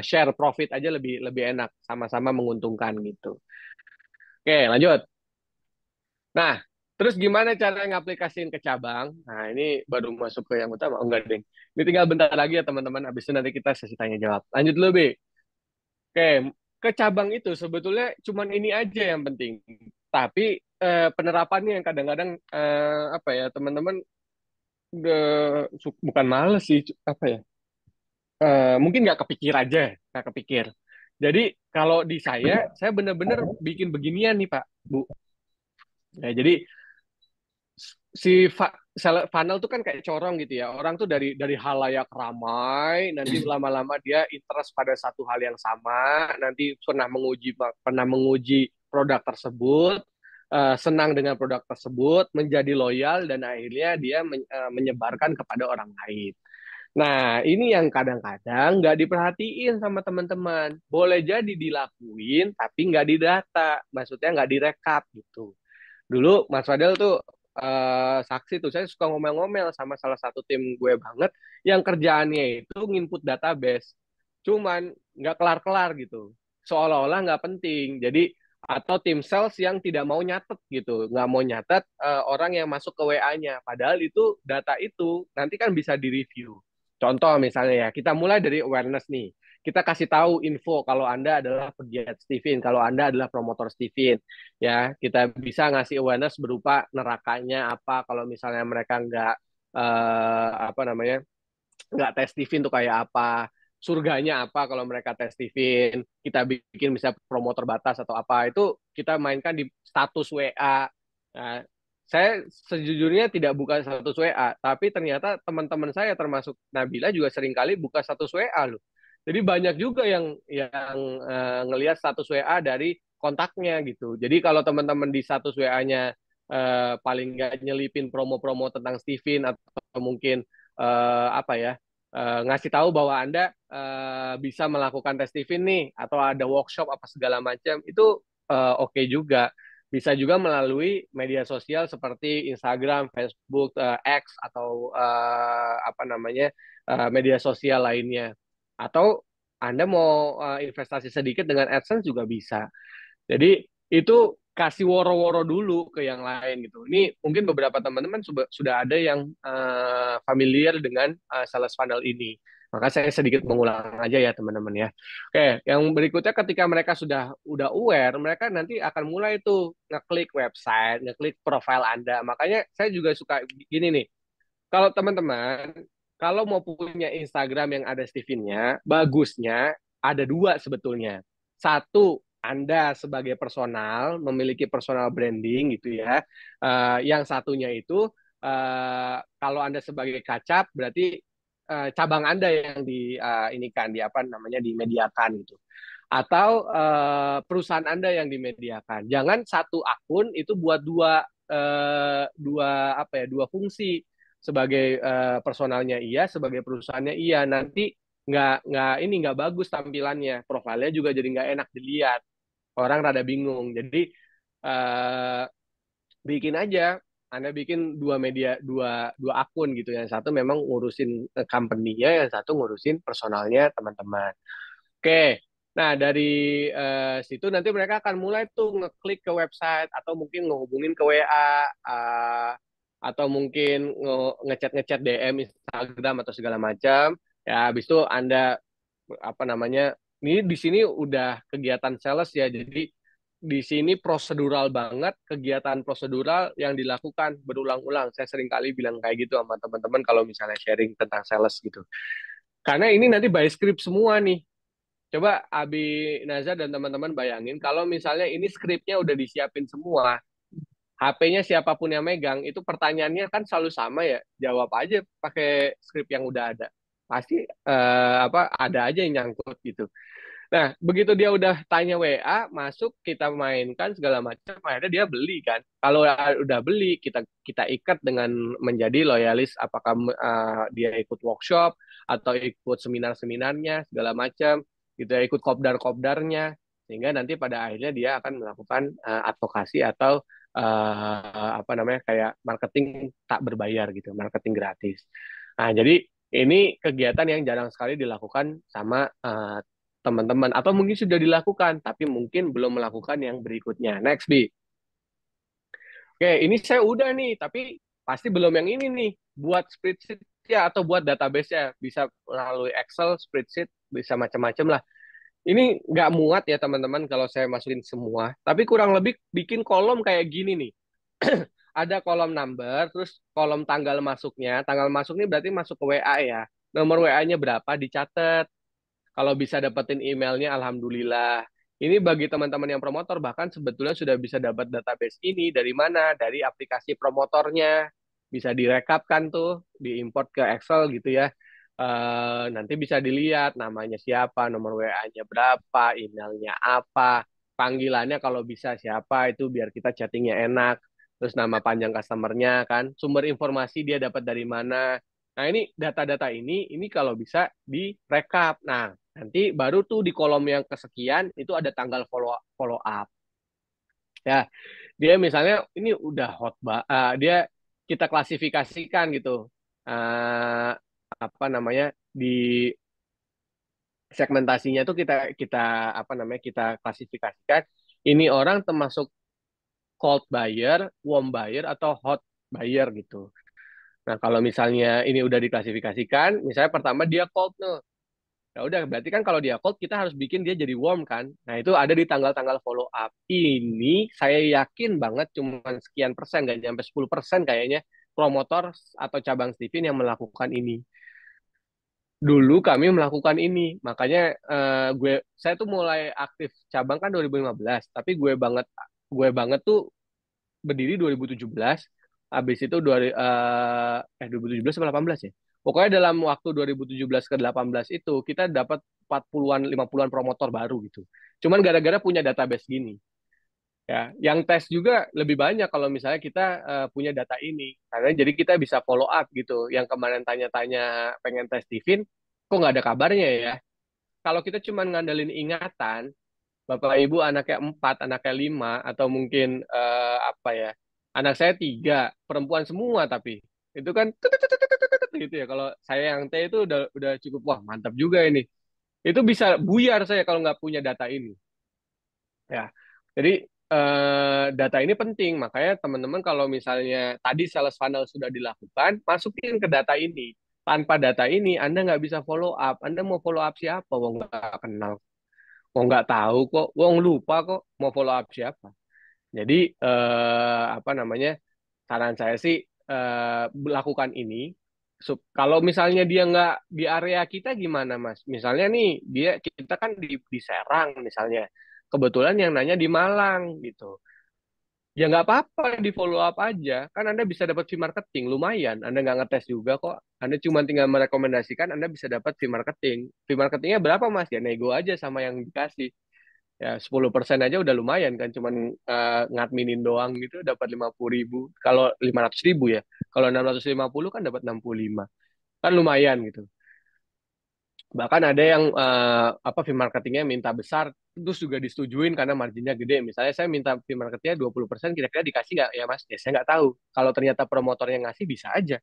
share profit aja lebih lebih enak, sama-sama menguntungkan gitu. Oke, lanjut. Nah, terus gimana cara ngaplikasiin ke cabang? Nah, ini baru masuk ke yang utama. Oh, enggak, Deng. Ini tinggal bentar lagi ya, teman-teman. Habis itu nanti kita sesi tanya jawab. Lanjut dulu, Bi. Oke, ke cabang itu sebetulnya cuman ini aja yang penting. Tapi penerapannya yang kadang-kadang apa ya, teman-teman bukan males sih, apa ya? Mungkin nggak kepikir aja, nggak kepikir. Jadi kalau di saya bener-bener bikin beginian nih, Pak, Bu. Ya, jadi si funnel tuh kan kayak corong gitu ya. Orang tuh dari halayak ramai, nanti lama-lama dia interest pada satu hal yang sama, nanti pernah menguji produk tersebut, senang dengan produk tersebut, menjadi loyal dan akhirnya dia menyebarkan kepada orang lain. Nah, ini yang kadang-kadang nggak diperhatiin sama teman-teman. Boleh jadi dilakuin, tapi nggak didata. Maksudnya nggak direkap gitu. Dulu Mas Fadel tuh saksi tuh saya suka ngomel-ngomel sama salah satu tim gue banget yang kerjaannya itu nginput database cuman nggak kelar-kelar gitu seolah-olah nggak penting jadi atau tim sales yang tidak mau nyatet gitu nggak mau nyatet orang yang masuk ke WA-nya padahal itu data itu nanti kan bisa direview contoh misalnya ya kita mulai dari awareness nih kita kasih tahu info kalau Anda adalah pegiat Steven, kalau Anda adalah promotor Steven, ya kita bisa ngasih awareness berupa nerakanya apa kalau misalnya mereka nggak apa namanya nggak tes Steven tuh kayak apa surganya apa kalau mereka tes Steven kita bikin bisa promo terbatas atau apa itu kita mainkan di status WA nah, saya sejujurnya tidak buka status WA tapi ternyata teman-teman saya termasuk Nabila juga seringkali buka status WA loh jadi banyak juga yang ngelihat status WA dari kontaknya gitu. Jadi kalau teman-teman di status WA-nya paling nggak nyelipin promo-promo tentang Steven atau mungkin apa ya ngasih tahu bahwa Anda bisa melakukan tes Steven nih atau ada workshop apa segala macam itu oke juga. Bisa juga melalui media sosial seperti Instagram, Facebook, X atau apa namanya media sosial lainnya. Atau Anda mau investasi sedikit dengan AdSense juga bisa. Jadi itu kasih woro-woro dulu ke yang lain gitu. Ini mungkin beberapa teman-teman sudah ada yang familiar dengan sales funnel ini. Maka saya sedikit mengulang aja ya teman-teman ya. Oke, yang berikutnya ketika mereka sudah udah aware, mereka nanti akan mulai tuh ngeklik website, ngeklik profile Anda. Makanya saya juga suka gini nih. Kalau teman-teman, kalau mau punya Instagram yang ada Steven-nya, bagusnya ada dua sebetulnya. Satu, Anda sebagai personal, memiliki personal branding gitu ya. Yang satunya itu, kalau Anda sebagai kacap, berarti cabang Anda yang ini kan, di apa namanya, dimediakan gitu. Atau perusahaan Anda yang dimediakan. Jangan satu akun itu buat dua apa ya, dua fungsi sebagai personalnya iya, sebagai perusahaannya iya. Nanti nggak bagus tampilannya, profilnya juga jadi nggak enak dilihat. Orang rada bingung. Jadi eh, bikin aja, Anda bikin dua media, dua akun gitu. Yang satu memang ngurusin company-nya, yang satu ngurusin personalnya teman-teman. Oke. Nah, dari situ nanti mereka akan mulai tuh ngeklik ke website atau mungkin ngehubungin ke WA atau mungkin ngechat-ngechat DM Instagram atau segala macam. Ya, habis itu Anda apa namanya? Ini di sini udah kegiatan sales ya. Jadi di sini prosedural banget, kegiatan prosedural yang dilakukan berulang-ulang. Saya sering kali bilang kayak gitu sama teman-teman kalau misalnya sharing tentang sales gitu. Karena ini nanti by script semua nih. Coba Abi Nazar dan teman-teman bayangin kalau misalnya ini skripnya udah disiapin semua, HP-nya siapapun yang megang, itu pertanyaannya kan selalu sama ya. Jawab aja pakai skrip yang udah ada. Pasti apa ada aja yang nyangkut gitu. Nah, begitu dia udah tanya WA, masuk kita mainkan segala macam, akhirnya dia beli kan. Kalau udah beli, kita kita ikat dengan menjadi loyalis. Apakah dia ikut workshop atau ikut seminar-seminarnya segala macam, gitu ya, ikut kopdar-kopdarnya, sehingga nanti pada akhirnya dia akan melakukan advokasi atau apa namanya kayak marketing tak berbayar gitu, marketing gratis. Nah, jadi ini kegiatan yang jarang sekali dilakukan sama teman-teman atau mungkin sudah dilakukan tapi mungkin belum melakukan yang berikutnya. Next, Bi. Oke, ini saya udah nih, tapi pasti belum yang ini nih. Buat spreadsheet ya atau buat database ya, bisa melalui Excel, spreadsheet, bisa macam-macam lah. Ini nggak muat ya teman-teman kalau saya masukin semua, tapi kurang lebih bikin kolom kayak gini nih. Ada kolom number, terus kolom tanggal masuknya. Tanggal masuk ini berarti masuk ke WA ya. Nomor WA-nya berapa dicatat. Kalau bisa dapetin emailnya, alhamdulillah. Ini bagi teman-teman yang promotor, bahkan sebetulnya sudah bisa dapat database ini dari mana? Dari aplikasi promotornya. Bisa direkapkan tuh, diimport ke Excel gitu ya. Nanti bisa dilihat namanya siapa, nomor WA-nya berapa, emailnya apa, panggilannya kalau bisa siapa, itu biar kita chattingnya enak. Terus nama panjang customernya kan, sumber informasi dia dapat dari mana. Nah, ini data-data ini kalau bisa direkap. Nah, nanti baru tuh di kolom yang kesekian itu ada tanggal follow up. Ya, dia misalnya ini udah dia kita klasifikasikan gitu. Eh, apa namanya di segmentasinya tuh kita kita apa namanya kita klasifikasikan ini orang termasuk cold buyer, warm buyer atau hot buyer gitu. Nah, kalau misalnya ini udah diklasifikasikan, misalnya pertama dia cold tuh. Ya udah, berarti kan kalau dia cold kita harus bikin dia jadi warm kan. Nah, itu ada di tanggal-tanggal follow up. Ini saya yakin banget cuma sekian persen, nggak nyampe 10% kayaknya promotor atau cabang Steven yang melakukan ini. Dulu kami melakukan ini. Makanya saya tuh mulai aktif cabang kan 2015, tapi gue banget tuh berdiri 2017. Habis itu 2017 atau 18 ya. Pokoknya dalam waktu 2017 ke 18 itu kita dapat 40-an 50-an promotor baru gitu. Cuman gara-gara punya database gini. Ya, yang tes juga lebih banyak kalau misalnya kita punya data ini. Karena jadi kita bisa follow up gitu. Yang kemarin tanya-tanya pengen tes Divin, kok nggak ada kabarnya ya? Kalau kita cuma ngandelin ingatan, Bapak Ibu anaknya 4, anaknya 5, atau mungkin apa ya, anak saya 3, perempuan semua tapi itu kan gitu ya. Kalau saya yang T itu udah cukup wah mantap juga ini. Itu bisa buyar saya kalau nggak punya data ini. Ya, jadi data ini penting. Makanya teman-teman kalau misalnya tadi sales funnel sudah dilakukan, masukin ke data ini. Tanpa data ini, Anda nggak bisa follow up. Anda mau follow up siapa? Wong nggak kenal. Wong nggak tahu kok. Wong lupa kok mau follow up siapa. Jadi apa namanya? Saran saya sih lakukan ini. Kalau misalnya dia nggak di area kita gimana, Mas? Misalnya nih kita kan di Serang misalnya. Kebetulan yang nanya di Malang gitu. Ya nggak apa-apa di follow up aja. Kan Anda bisa dapat fee marketing lumayan. Anda nggak ngetes juga kok. Anda cuma tinggal merekomendasikan Anda bisa dapat fee marketing. Fee marketingnya berapa, Mas? Ya nego aja sama yang dikasih. Ya 10% aja udah lumayan kan, cuman ngadminin doang gitu dapat 50.000. Kalau 500.000 ya, kalau 650 kan dapat 65, kan lumayan gitu. Bahkan ada yang apa fee marketingnya minta besar terus juga disetujuin karena marginnya gede. Misalnya saya minta fee marketingnya 20%, kira-kira dikasih nggak ya Mas? Ya saya nggak tahu. Kalau ternyata promotornya ngasih bisa aja.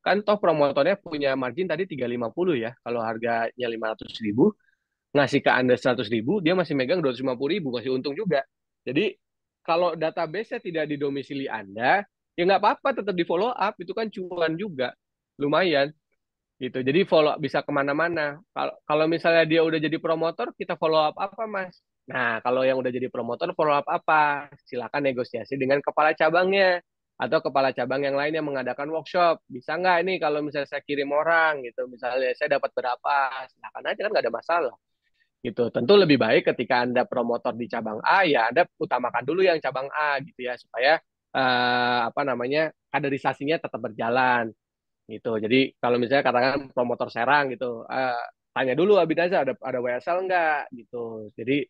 Kan toh promotornya punya margin tadi 350 ya. Kalau harganya 500.000, ngasih ke Anda 100.000, dia masih megang 250.000, masih untung juga. Jadi kalau database-nya tidak di domisili Anda, ya nggak apa-apa, tetap di follow up, itu kan cuan juga, lumayan gitu. Jadi follow bisa kemana-mana. Kalau misalnya dia udah jadi promotor, kita follow up apa, Mas? Nah, kalau yang udah jadi promotor, follow up apa? Silakan negosiasi dengan kepala cabangnya atau kepala cabang yang lain yang mengadakan workshop. Bisa nggak ini kalau misalnya saya kirim orang gitu, misalnya saya dapat berapa, silakan aja kan nggak ada masalah. gitu. Tentu lebih baik ketika Anda promotor di cabang A, ya Anda utamakan dulu yang cabang A gitu ya, supaya apa namanya, kaderisasinya tetap berjalan gitu. Jadi kalau misalnya katakan promotor Serang gitu, tanya dulu Abinaza ada WSL enggak gitu. Jadi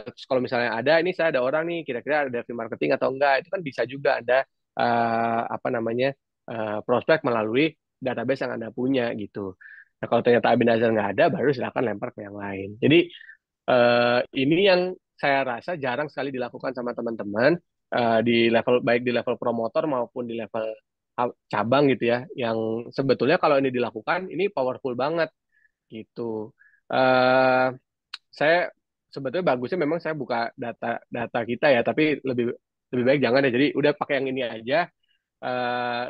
terus kalau misalnya ada, ini saya ada orang nih, kira-kira ada free marketing atau enggak, itu kan bisa juga Anda apa namanya, prospek melalui database yang Anda punya gitu. Nah, kalau ternyata Abinaza nggak ada, baru silakan lempar ke yang lain. Jadi ini yang saya rasa jarang sekali dilakukan sama teman-teman di level, baik di level promotor maupun di level cabang gitu ya. Yang sebetulnya kalau ini dilakukan, ini powerful banget gitu. Eh saya sebetulnya bagusnya memang saya buka data kita ya, tapi lebih lebih baik jangan ya. Jadi udah pakai yang ini aja.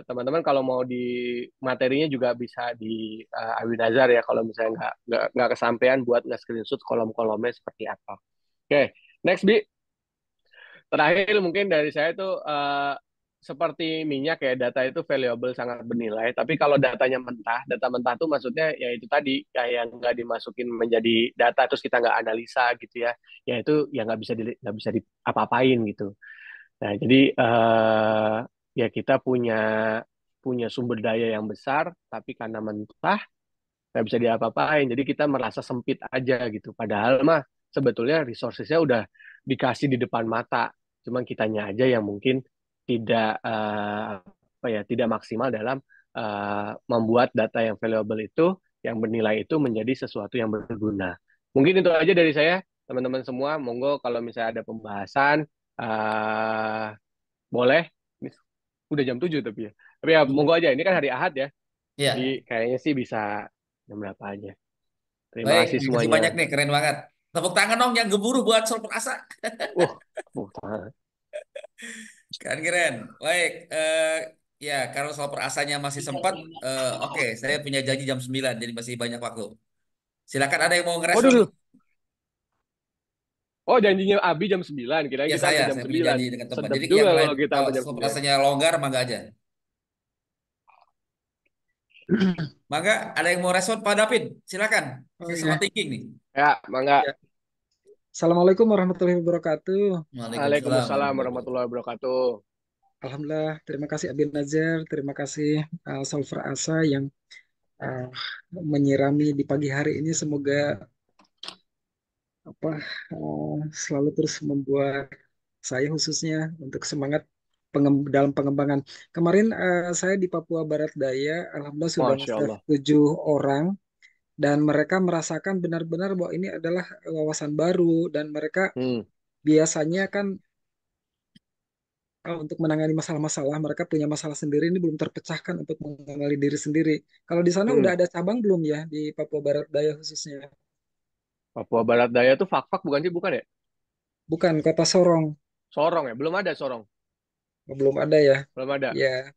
Teman-teman kalau mau di materinya juga bisa di Awinazar ya, kalau misalnya nggak kesampaian buat nge-screenshot kolom-kolomnya seperti apa. Oke, next Bi. Terakhir mungkin dari saya tuh seperti minyak ya, data itu valuable, sangat bernilai. Tapi kalau datanya mentah, data mentah tuh maksudnya ya itu tadi, kayak nggak dimasukin menjadi data terus kita nggak analisa gitu ya itu ya nggak bisa di apa-apain gitu. Nah, jadi ya kita punya punya sumber daya yang besar, tapi karena mentah nggak bisa diapa-apain. Jadi kita merasa sempit aja gitu. Padahal mah sebetulnya resourcesnya udah dikasih di depan mata. Cuman kitanya aja yang mungkin tidak apa ya, tidak maksimal dalam membuat data yang valuable itu, yang bernilai itu menjadi sesuatu yang berguna. Mungkin itu aja dari saya, teman-teman semua. Monggo kalau misalnya ada pembahasan, uh, boleh. Ini udah jam 7 tapi ya. Tapi ya monggo aja. Ini kan hari Ahad ya. Jadi Iya. kayaknya sih bisa jam berapa aja. Terima Baik, kasih makasih semuanya. banyak nih, keren banget. Tepuk tangan dong yang geburu buat Solver Asa. Uh, Keren, keren. Baik, ya kalau Solver Asanya masih sempat, oke, saya punya janji jam 9, jadi masih banyak waktu. Silakan ada yang mau oh ngerespon nih? dulu. Oh janjinya Abi jam 9. Kirain Ya kita sampai jam saya punya 9. janji dengan teman. Sedap Jadi juga yang lain kalau kita kalau sampai jam Solver 9. Asanya longgar, mangga aja. Mangga, ada yang mau respon Pak David? Silakan. Oh Saya sama iya, thinking nih. Ya, mangga. ya. Assalamualaikum warahmatullahi wabarakatuh. Waalaikumsalam Waalaikumsalam warahmatullahi wabarakatuh. warahmatullahi wabarakatuh. Alhamdulillah, terima kasih Abin Nazar, terima kasih Solver Asa yang uh, menyirami di pagi hari ini. Semoga apa selalu terus membuat saya khususnya untuk semangat dalam pengembangan. Kemarin saya di Papua Barat Daya, alhamdulillah sudah Masya nge-save Allah. 7 orang dan mereka merasakan benar-benar bahwa ini adalah wawasan baru dan mereka Hmm. biasanya kan untuk menangani masalah-masalah, mereka punya masalah sendiri ini belum terpecahkan untuk mengenali diri sendiri. Kalau di sana Hmm. udah ada cabang belum ya di Papua Barat Daya khususnya? Papua Barat Daya tuh Fak-Fak bukan sih? Bukan ya? Bukan Kota Sorong. Sorong ya? Belum ada Sorong. Oh, belum ada ya. Belum ada. Ya,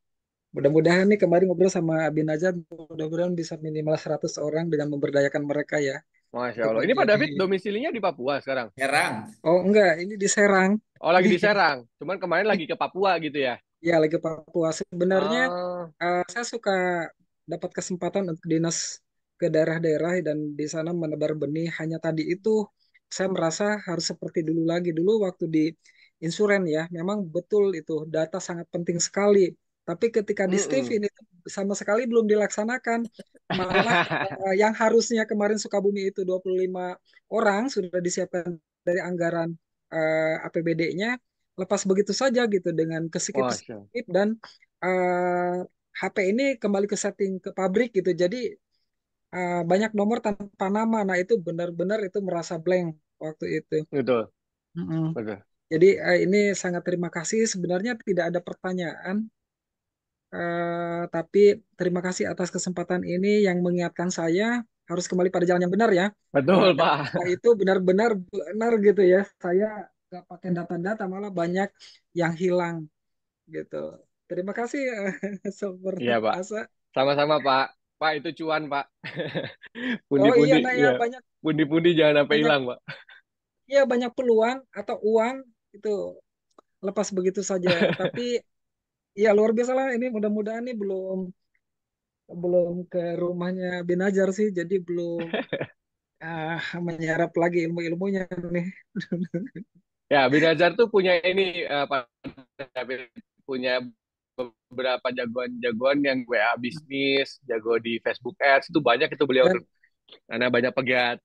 mudah-mudahan nih kemarin ngobrol sama Abin Najar, mudah-mudahan bisa minimal 100 orang dengan memberdayakan mereka ya Masya untuk Allah. Ini Pak menjadi. David domisilinya di Papua sekarang. Herang. Oh enggak, ini di Serang. Oh lagi di Serang. Cuman kemarin lagi ke Papua gitu ya. Ya, lagi Papua. Sebenarnya Ah, saya suka dapat kesempatan untuk dinas ke daerah-daerah dan di sana menebar benih. Hanya tadi itu saya merasa harus seperti dulu lagi. Dulu waktu di insuren ya, memang betul itu data sangat penting sekali. Tapi ketika di mm-mm. Stevin itu sama sekali belum dilaksanakan. Malah yang harusnya kemarin Sukabumi itu 25 orang sudah disiapkan dari anggaran APBD-nya lepas begitu saja gitu dengan kesikip Masya Allah. dan HP ini kembali ke setting ke pabrik gitu. Jadi banyak nomor tanpa nama. Nah itu benar-benar itu merasa blank waktu itu. Betul. Mm-mm. Betul. Jadi ini sangat terima kasih. Sebenarnya tidak ada pertanyaan, tapi terima kasih atas kesempatan ini yang mengingatkan saya harus kembali pada jalan yang benar ya. Betul, Data Pak. itu benar-benar benar gitu ya. Saya nggak pakai data-data malah banyak yang hilang gitu. Terima kasih Super Iya, Pak. Asa. Sama-sama, Pak. Pak, itu cuan, Pak. Oh iya, Pundi-pundi, nah ya ya. banyak Pundi-pundi jangan sampai banyak hilang, Pak. ya banyak peluang atau uang itu lepas begitu saja. Tapi ya luar biasa lah ini mudah-mudahan nih belum belum ke rumahnya Binajar sih, jadi belum menyerap lagi ilmu-ilmunya nih. Ya, Binazar tuh punya ini Pak David, punya beberapa jagoan-jagoan yang WA bisnis, jago di Facebook Ads itu banyak itu beliau tuh. Dan Karena banyak pegiat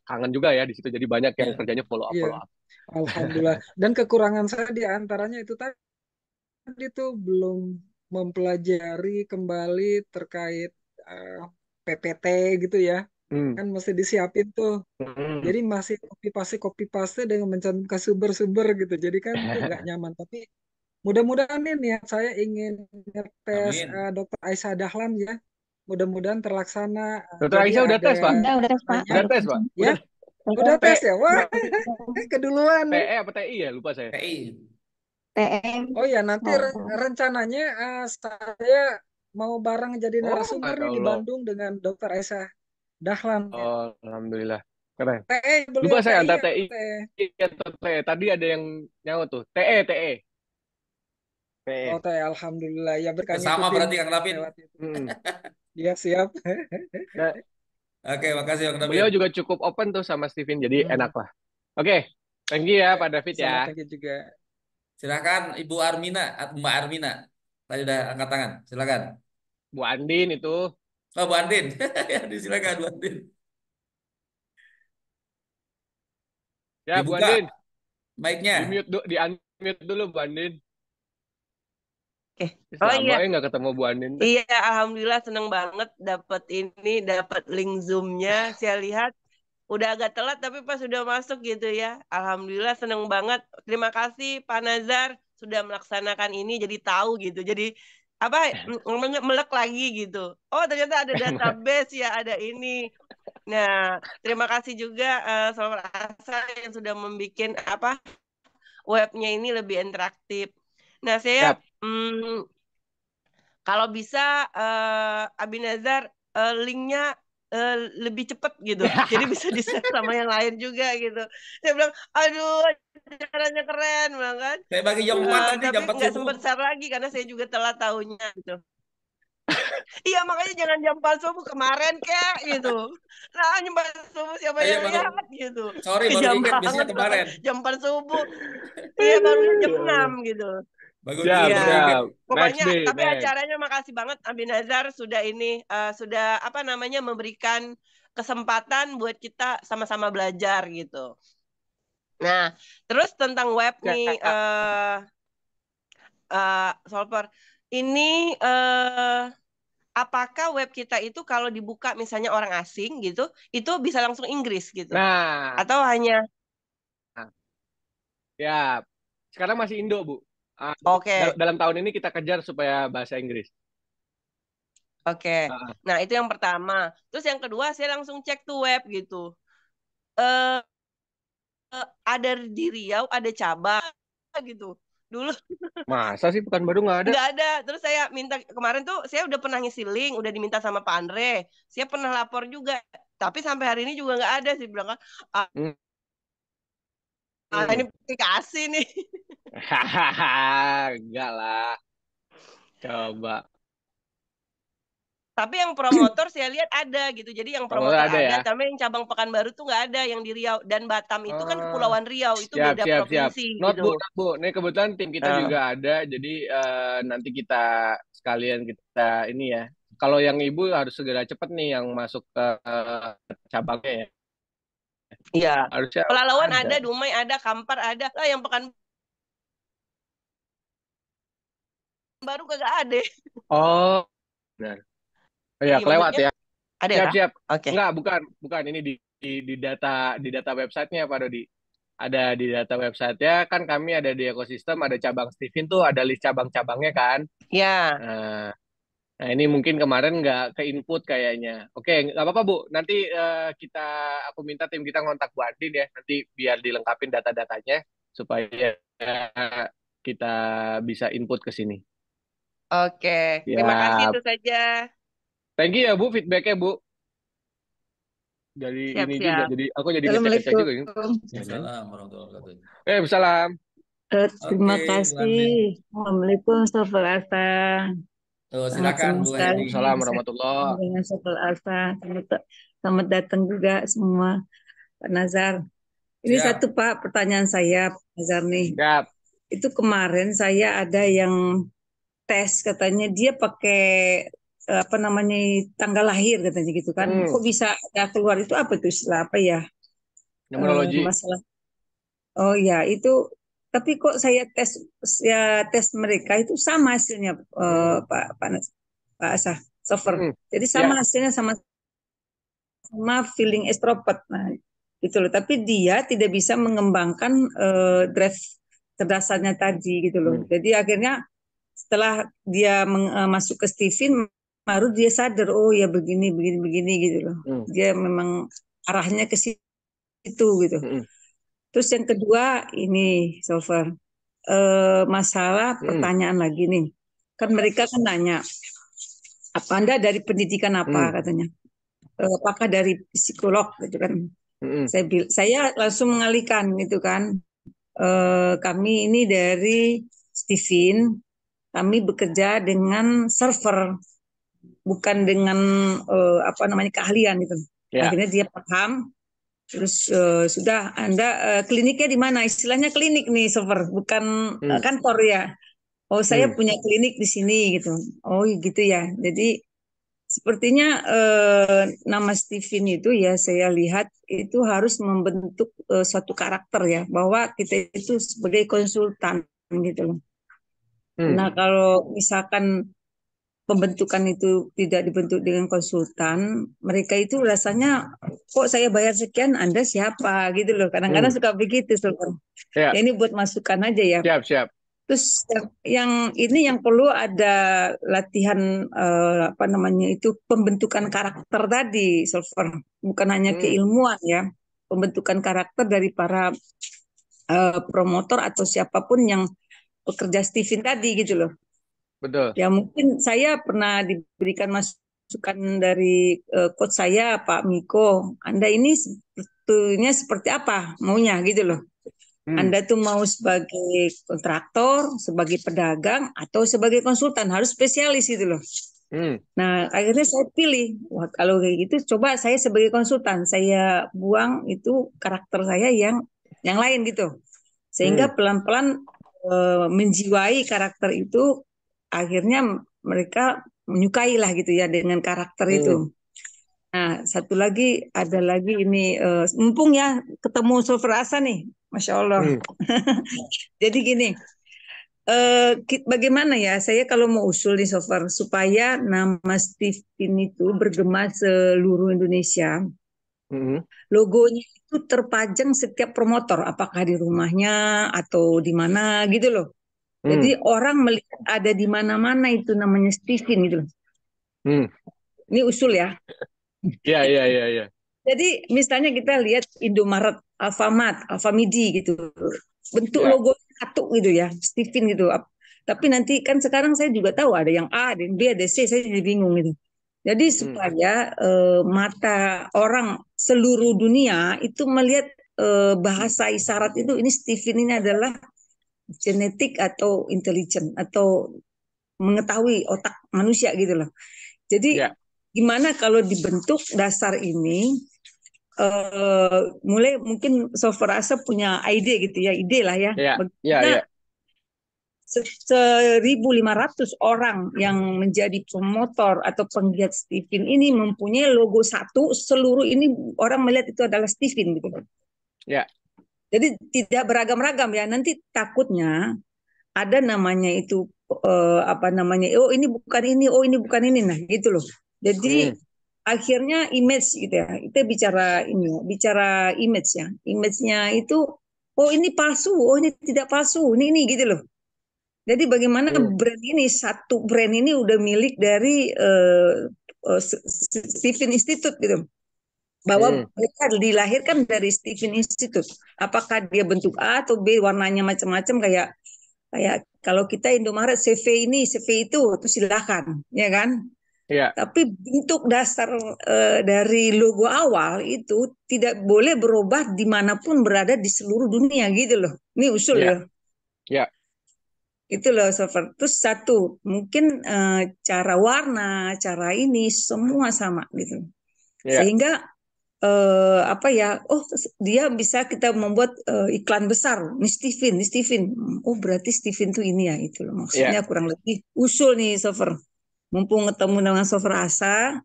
kangen juga ya di situ, jadi banyak yang Ya. kerjanya iya, follow up. alhamdulillah. Dan kekurangan saya di antaranya itu tadi tuh belum mempelajari kembali terkait eh, PPT gitu ya. Hmm. Kan mesti disiapin tuh. Hmm. Jadi masih copy paste dengan mencantumkan sumber-sumber gitu. Jadi kan itu nggak nyaman. Tapi mudah-mudahan nih niat saya ingin ngetes Amin. Dr. Aisyah Dahlan ya. Mudah-mudahan terlaksana. Dokter Jadi Aisyah udah ada tes, Pak? Udah tes Pak, tanya Udah udah tes, Pak? langsung. ya. Udah Udah T, tes ya? Wah, Mbak, keduluan nih. TE apa TI ya? Lupa saya. TI. TM. Oh ya, nanti Oh, rencananya saya mau bareng jadi Oh, narasumber Masya nih di Allah. Bandung dengan Dr. Aisyah Dahlan ya. Oh, Alhamdulillah. Keren. TE, Lupa beliau saya TI antara apa TI TE? atau TE. Tadi ada yang nyawa tuh. TE, TE. Oh TE. TE, alhamdulillah ya berkah Sama ngikutin berarti Kang David. lewat itu. Hmm. Iya siap. Nah, Oke, makasih Kang David. beliau juga cukup open tuh sama Steven, jadi Hmm, enak lah. Oke, thank you ya Oke. Pak David ya. sama thank you juga. Silakan Ibu Armina, Mbak Armina. Tadi udah angkat tangan. Silakan. Bu Andin itu. Oh, Bu Andin. Ya, silakan Bu Andin. Ya, Bu Dibuka Andin. Di mic-nya. mute, di unmute dulu Bu Andin. Oke. Oh Selama iya, ya nggak ketemu Bu Andin tuh. iya Alhamdulillah seneng banget dapat link Zoom-nya. Saya lihat udah agak telat tapi pas sudah masuk gitu ya. Alhamdulillah seneng banget. Terima kasih Pak Nazar sudah melaksanakan ini jadi tahu gitu. Jadi apa namanya melek lagi gitu. Oh ternyata ada database ya, ada ini. Nah, terima kasih juga Solar Asa yang sudah membuat apa webnya ini lebih interaktif. Nah, saya Siap. kalau bisa Abinazar linknya eh, lebih cepat gitu. Jadi bisa di-share sama yang lain juga gitu. Saya bilang, aduh caranya keren bilang kan. Saya bagi jam 4 nanti, Tapi jam 4 nggak subuh. sempat share lagi karena saya juga telat tahunya gitu. Iya makanya jangan jam 4 subuh kemarin kayak gitu. Nah jam 4 subuh siapa Saya yang baru, lihat gitu. sorry, baru Jam ingat biasanya banget bilang kan kemarin. jam 4 subuh. Iya baru jam 6 gitu. Siap, Baru Iya, ingat. siap. Next pokoknya day, tapi next. acaranya makasih banget Abi Nazar sudah sudah apa namanya memberikan kesempatan buat kita sama-sama belajar gitu. Nah, terus tentang web nih Siap. Solver. Ini apakah web kita itu kalau dibuka misalnya orang asing gitu, itu bisa langsung Inggris gitu? Nah, Atau hanya ya. Sekarang masih Indo, Bu. oke, Dalam tahun ini kita kejar supaya bahasa Inggris. oke. Ah, Nah, itu yang pertama. Terus yang kedua saya langsung cek tuh web gitu. Eh ada di Riau, ada cabang gitu. Dulu Masa sih Pekanbaru nggak ada? nggak ada. Terus saya minta kemarin tuh saya udah pernah ngisi link, udah diminta sama Pak Andre. Saya pernah lapor juga, tapi sampai hari ini juga nggak ada sih bilang kan. Ah, Hmm. ini Hmm. aplikasi nih. Hahaha, enggak lah. Coba. Tapi yang promotor saya lihat ada gitu. Jadi yang Kalau promotor ada ada, ya. tapi yang cabang Pekanbaru tuh nggak ada yang di Riau dan Batam itu kan Oh, Kepulauan Riau itu siap, beda siap, siap. provinsi Not gitu. Bu, not Bu. Ini kebetulan tim kita Nah, juga ada, jadi nanti kita sekalian kita ini ya. Kalau yang Ibu harus segera cepet nih yang masuk ke cabangnya ya. iya. Harusnya Pelalawan ada. ada, Dumai ada, Kampar ada. Lah yang Pekanbaru kagak ada. Oh, benar. Oh ya, Gimana kelewat ya? ya. Ada Siap, kah? siap. Oke. Enggak, bukan. Ini di data websitenya Pak Dodi. Ada di data websitenya kan kami ada di ekosistem, ada cabang Steven tuh ada list cabang-cabangnya kan. Ya. Nah, nah, ini mungkin kemarin nggak ke input kayaknya. Oke, nggak apa-apa Bu. Nanti aku minta tim kita ngontak Bu Andin ya. Nanti biar dilengkapin data-datanya supaya kita bisa input ke sini. Oke. Terima kasih Ya, itu saja. thank you ya Bu feedbacknya Bu. Dari ini juga, Siap-siap. jadi aku jadi ngecek-ngecek juga ini. Assalamualaikum. Waalaikumsalam warahmatullahi wabarakatuh. Salam. Terima Oke, Bu kasih. Andin. Assalamualaikum, Saudara Asa. Tuh, Sangat silakan senang Bu sekali Hendy. Waalaikumsalam bisa warahmatullah. ketemu dengan Sotul Alfa. Selamat datang juga semua, Pak Nazar. Ini satu Siap. Pak, pertanyaan saya, Pak Nazar nih. Siap. Itu kemarin saya ada yang tes, katanya dia pakai apa namanya tanggal lahir katanya gitu kan. Kok bisa ada keluar itu apa itu istilah apa ya? Numerologi. Masalah. Oh ya, itu tapi kok saya tes mereka itu sama hasilnya Pak Asah Sofer. Jadi sama Ya. hasilnya sama feeling extrovert. Nah, gitu loh. Tapi dia tidak bisa mengembangkan drive cerdasarnya tadi gitu loh. Jadi akhirnya setelah dia masuk ke Steven, baru dia sadar, oh ya begini gitu loh. Dia memang arahnya ke situ gitu. Terus yang kedua ini Sofer, masalah pertanyaan lagi nih. Kan mereka kan nanya, apa Anda dari pendidikan apa katanya? Apakah dari psikolog gitu kan? Saya langsung mengalihkan gitu kan. Kami ini dari Steven, kami bekerja dengan server, bukan dengan apa namanya keahlian gitu. Ya. Akhirnya dia paham. Terus sudah Anda kliniknya di mana? Istilahnya klinik nih server, bukan kantor ya. Oh saya punya klinik di sini gitu. Oh gitu ya. Jadi sepertinya nama Steven itu ya saya lihat itu harus membentuk suatu karakter ya, bahwa kita itu sebagai konsultan gitu loh. Nah kalau misalkan pembentukan itu tidak dibentuk dengan konsultan, mereka itu rasanya kok saya bayar sekian, Anda siapa gitu loh. Kadang-kadang suka begitu. Ya, ini buat masukan aja ya. Siap. Terus yang ini yang perlu ada latihan apa namanya itu pembentukan karakter tadi, Solver. Bukan hanya keilmuan ya, pembentukan karakter dari para promotor atau siapapun yang bekerja Steven tadi gitu loh. Betul. Ya mungkin saya pernah diberikan masukan dari coach saya Pak Miko. Anda ini sebetulnya seperti apa maunya gitu loh. Anda tuh mau sebagai kontraktor, sebagai pedagang, atau sebagai konsultan, harus spesialis gitu loh. Nah, akhirnya saya pilih, wah kalau kayak gitu, coba saya sebagai konsultan, saya buang itu karakter saya yang lain gitu. Sehingga pelan-pelan menjiwai karakter itu, akhirnya mereka menyukai lah gitu ya dengan karakter itu. Nah, satu lagi, ada lagi ini, mumpung ya ketemu Solver Asa nih, Masya Allah. Jadi gini, bagaimana ya, saya kalau mau usul nih Solver, supaya nama Steven itu bergema seluruh Indonesia, logonya itu terpajang setiap promotor, apakah di rumahnya atau di mana gitu loh. Jadi orang melihat ada di mana-mana itu namanya Steven gitu loh. Ini usul ya. Iya. Jadi misalnya kita lihat Indomaret, Alfamart, Alfamidi gitu, bentuk logo satu gitu ya, Steven gitu. Tapi nanti kan sekarang saya juga tahu ada yang A, ada yang B, ada C, saya jadi bingung gitu. Jadi supaya mata orang seluruh dunia itu melihat bahasa isyarat itu, ini Steven ini adalah genetik atau intelijen atau mengetahui otak manusia gitu loh. Jadi gimana kalau dibentuk dasar ini? Mulai mungkin Software Asa punya ide gitu ya, ide lah ya. Iya. 1.500 orang yang menjadi promotor atau penggiat Steven ini mempunyai logo satu, seluruh ini orang melihat itu adalah Steven gitu. Ya. Jadi tidak beragam-ragam ya. Nanti takutnya ada namanya itu apa namanya? Oh ini bukan ini, oh ini bukan ini, nah gitu loh. Jadi akhirnya image gitu ya. Kita bicara ini, bicara image ya. Image-nya itu, oh ini palsu, oh ini tidak palsu, ini gitu loh. Jadi bagaimana brand ini, satu brand ini udah milik dari Steven Institute gitu. Bahwa mereka dilahirkan dari Steven Institute. Apakah dia bentuk A atau B, warnanya macam-macam kayak kalau kita Indomaret CV ini, CV itu silakan, ya kan? Iya. Tapi bentuk dasar dari logo awal itu tidak boleh berubah dimanapun berada di seluruh dunia gitu loh. Ini usul ya. Ya. Itu loh server. Terus satu, mungkin cara warna, cara ini semua sama gitu. Ya, Sehingga apa ya? Oh, dia bisa kita membuat iklan besar. Nih Steven. Oh, berarti Steven tuh ini ya, itu loh. ya, Maksudnya kurang lebih usul nih server. Mumpung ketemu dengan server Asa,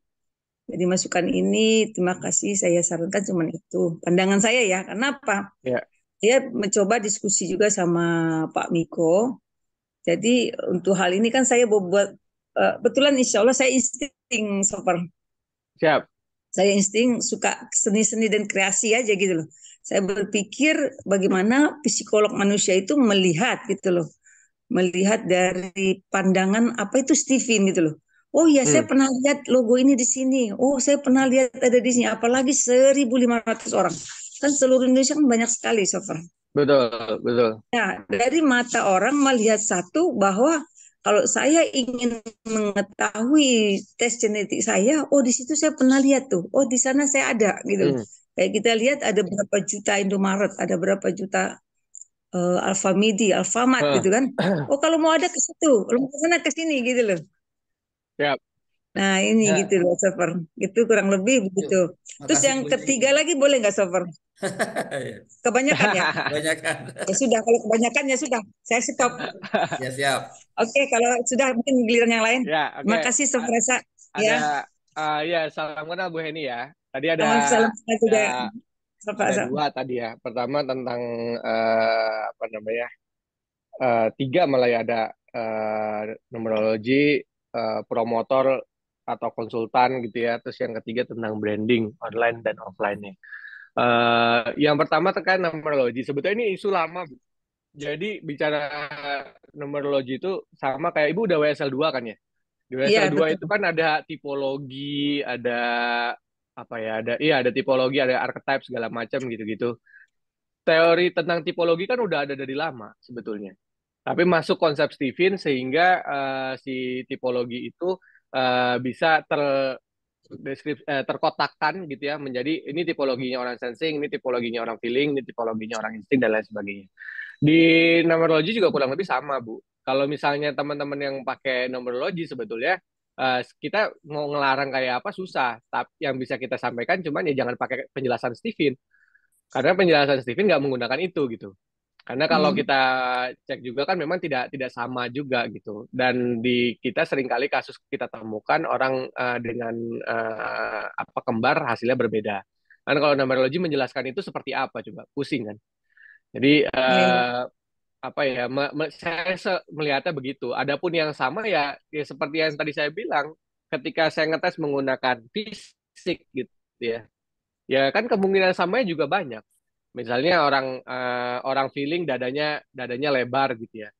jadi masukan ini, terima kasih. Saya sarankan cuma itu. Pandangan saya ya. Kenapa? ya. Dia mencoba diskusi juga sama Pak Miko. Jadi untuk hal ini kan saya buat betulan insya Allah saya insting super. Siap. Saya insting suka seni-seni dan kreasi aja gitu loh. Saya berpikir bagaimana psikolog manusia itu melihat gitu loh. Melihat dari pandangan apa itu Steven gitu loh. Oh iya, saya Hmm, pernah lihat logo ini di sini. Oh, saya pernah lihat ada di sini. Apalagi 1.500 orang. Kan seluruh Indonesia kan banyak sekali, Sofa. betul, betul. Ya, dari mata orang melihat satu bahwa kalau saya ingin mengetahui tes genetik saya, oh di situ saya pernah lihat tuh, oh di sana saya ada gitu. Hmm. Kayak kita lihat ada berapa juta Indomaret, ada berapa juta Alfamidi, Alfamart Ah, gitu kan. Oh kalau mau ada ke situ, kalau mau ke sana ke sini gitu loh. siap. Nah ini gitu Ya, loh, Sofer. Itu kurang lebih begitu. yuk. Terus Makasih yang kuncinya. ketiga lagi boleh nggak, Sofer? Kebanyakan ya? Kebanyakan. Ya sudah, kalau kebanyakan ya sudah, saya stop. Siap-siap. Oke, kalau sudah mungkin giliran yang lain. Ya, oke. Terima kasih Sobrasa. Ada Ya, ya, salam kenal Bu Heni ya. Tadi ada salam salam ada juga Sobrasa. dua tadi ya. Pertama tentang apa namanya? Tiga malah ya, ada numerologi, promotor atau konsultan gitu ya. Terus yang ketiga tentang branding online dan offline-nya. Yang pertama terkait numerologi. Sebetulnya ini isu lama, Bu. Jadi bicara numerologi itu sama kayak Ibu udah WSL 2 kan ya. Di Iya, WSL 2 betul. itu kan ada tipologi, ada apa ya, ada tipologi, ada archetype segala macam gitu-gitu. Teori tentang tipologi kan udah ada dari lama sebetulnya. Tapi masuk konsep Steven sehingga si tipologi itu bisa terkotakkan gitu ya, menjadi ini tipologinya orang sensing, ini tipologinya orang feeling, ini tipologinya orang insting dan lain sebagainya. Di numerologi juga kurang lebih sama, Bu. Kalau misalnya teman-teman yang pakai numerologi sebetulnya kita mau ngelarang kayak apa susah. Tapi yang bisa kita sampaikan cuman ya jangan pakai penjelasan Steven. Karena penjelasan Steven nggak menggunakan itu gitu. Karena kalau Hmm. kita cek juga kan memang tidak tidak sama juga gitu. Dan di kita seringkali kasus kita temukan orang dengan apa kembar hasilnya berbeda. Kan kalau numerologi menjelaskan itu seperti apa coba? Pusing kan. Jadi Iya, iya. apa ya saya melihatnya begitu. Adapun yang sama ya, ya seperti yang tadi saya bilang, ketika saya ngetes menggunakan fisik gitu ya, ya kan kemungkinan samanya juga banyak. Misalnya orang feeling dadanya lebar gitu ya.